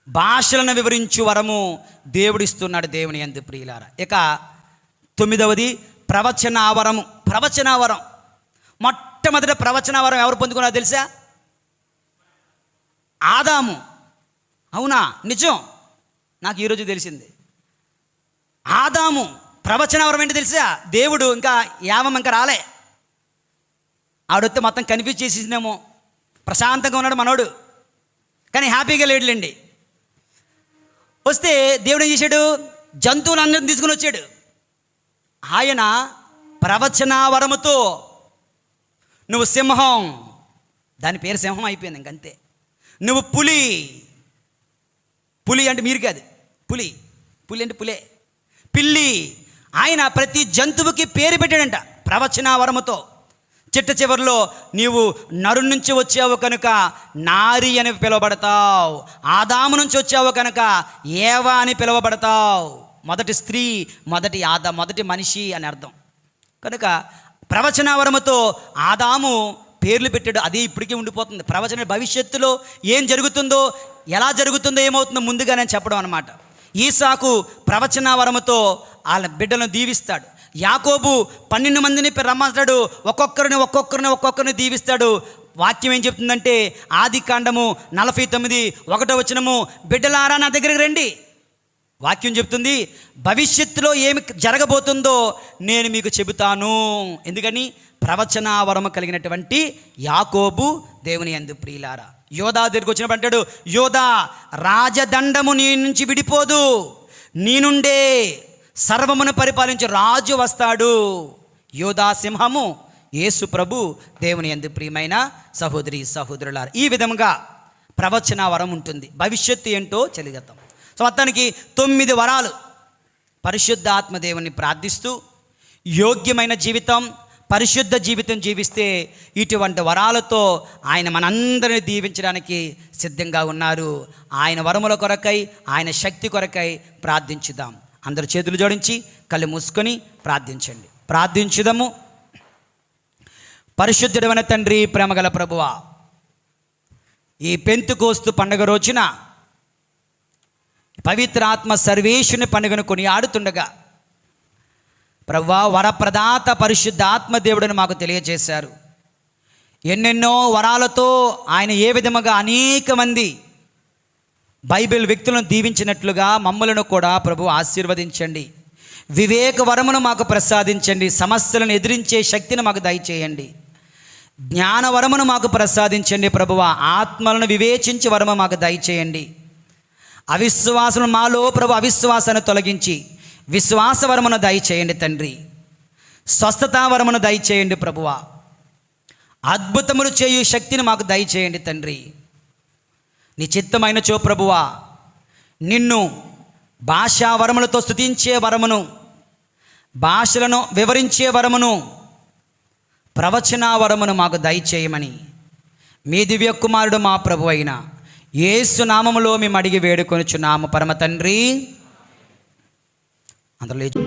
భాషలను వివరించు వరము దేవుడిస్తున్నాడు దేవుని యందు. ప్రియులారా, ఇక 9వది ప్రవచనావరము. ప్రవచనావరం, మొట్టమొదటి ప్రవచనావరం ఎవరు పొందుకున్నారో తెలుసా? ఆదాము. అవునా? నిజం, నాకు ఈరోజు తెలిసింది. ఆదాము ప్రవచనవరం ఏంటి తెలుసా? దేవుడు ఇంకా రాలే, ఆవిడొస్తే మొత్తం కన్ఫ్యూజ్ చేసేసినేమో. ప్రశాంతంగా ఉన్నాడు మనోడు, కానీ హ్యాపీగా లేడులేండి. వస్తే దేవుడు ఏం చేశాడు? జంతువులందరిని తీసుకుని వచ్చాడు. ఆయన ప్రవచనావరముతో నువ్వు సింహం, దాని పేరు సింహం అయిపోయింది ఇంకంతే. నువ్వు పులి అంటే మీరు కాదు, పులి అంటే పులే. పిల్లి. ఆయన ప్రతి జంతువుకి పేరు పెట్టాడంట ప్రవచనావరముతో. చిట్ట చివరిలో నీవు నరు నుంచి వచ్చావు కనుక నారి అని పిలువబడతావు, ఆదాము నుంచి వచ్చావు కనుక ఏవా అని పిలువబడతావు. మొదటి స్త్రీ, మొదటి మనిషి అని అర్థం. కనుక ప్రవచనావరముతో ఆదాము పేర్లు పెట్టాడు. అది ఇప్పటికీ ఉండిపోతుంది. ప్రవచన భవిష్యత్తులో ఏం జరుగుతుందో, ఎలా జరుగుతుందో, ఏమవుతుందో ముందుగా నేను చెప్పడం అన్నమాట. ఈసాకు ప్రవచనావరముతో వాళ్ళ బిడ్డలను దీవిస్తాడు. యాకోబు 12 మందిని రమ్మంటాడు, ఒక్కొక్కరిని దీవిస్తాడు. వాక్యం ఏం చెప్తుందంటే ఆదికాండము 49:1 బిడ్డలారా నా దగ్గరికి రండి. వాక్యం చెప్తుంది, భవిష్యత్తులో ఏమి జరగబోతుందో నేను మీకు చెబుతాను. ఎందుకని? ప్రవచనావరము కలిగినటువంటి యాకోబు దేవుని యందు. ప్రియులారా, యోధా దగ్గరికి వచ్చినప్పుడు అంటాడు, యోధా, రాజదండము నీ నుంచి విడిపోదు, నీ నుండే సర్వమును పరిపాలించే రాజు వస్తాడు. యోధా సింహము, యేసు ప్రభు దేవుని యందు. ప్రియమైన సహోదరి సహోదరులారా, ఈ విధంగా ప్రవచనావరం ఉంటుంది. భవిష్యత్తు ఏంటో తెలియజేద్దాం. సో మొత్తానికి 9 వరాలు. పరిశుద్ధ ఆత్మదేవుని ప్రార్థిస్తూ యోగ్యమైన జీవితం, పరిశుద్ధ జీవితం జీవిస్తే ఇటువంటి వరాలతో ఆయన మనందరిని దీవించడానికి సిద్ధంగా ఉన్నారు. ఆయన వరముల కొరకై, ఆయన శక్తి కొరకై ప్రార్థించుదాం. అందరూ చేతులు జోడించి కళ్ళు మూసుకొని ప్రార్థించండి. ప్రార్థించుదాము. పరిశుద్ధుడైన తండ్రి, ప్రేమగల ప్రభువా, ఈ పెంతెకోస్తు పండుగ రోజున పవిత్ర ఆత్మ సర్వేశ్వరుని పండుగను కొనియాడుతుండగా ప్రభువా, వరప్రదాత పరిశుద్ధాత్మ దేవుడిని మాకు తెలియజేశారు. ఎన్నెన్నో వరాలతో ఆయన ఏ విధముగా అనేక మంది బైబిల్ వ్యక్తులను దీవించినట్లుగా మమ్మలను కూడా ప్రభు ఆశీర్వదించండి. వివేక వరమును మాకు ప్రసాదించండి. సమస్యలను ఎదిరించే శక్తిని మాకు దయచేయండి. జ్ఞాన వరమును మాకు ప్రసాదించండి ప్రభువా. ఆత్మలను వివేచించి వరము మాకు దయచేయండి. అవిశ్వాసం మాలో ప్రభు అవిశ్వాసాన్ని తొలగించి విశ్వాస వరమును దయచేయండి తండ్రి. స్వస్థతా వరమును దయచేయండి ప్రభువా. అద్భుతములు చేయు శక్తిని మాకు దయచేయండి తండ్రి. నీ చిత్తమైన చో ప్రభువా, నిన్ను భాషా వరములతో స్తుతించే వరమును, భాషలను వివరించే వరమును, ప్రవచనా వరమును మాకు దయచేయమని మీ దివ్య కుమారుడు మా ప్రభు అయిన యేసు నామములో మేము అడిగి వేడుకొనుచున్నాము పరమ తండ్రి. అందరూ లేచి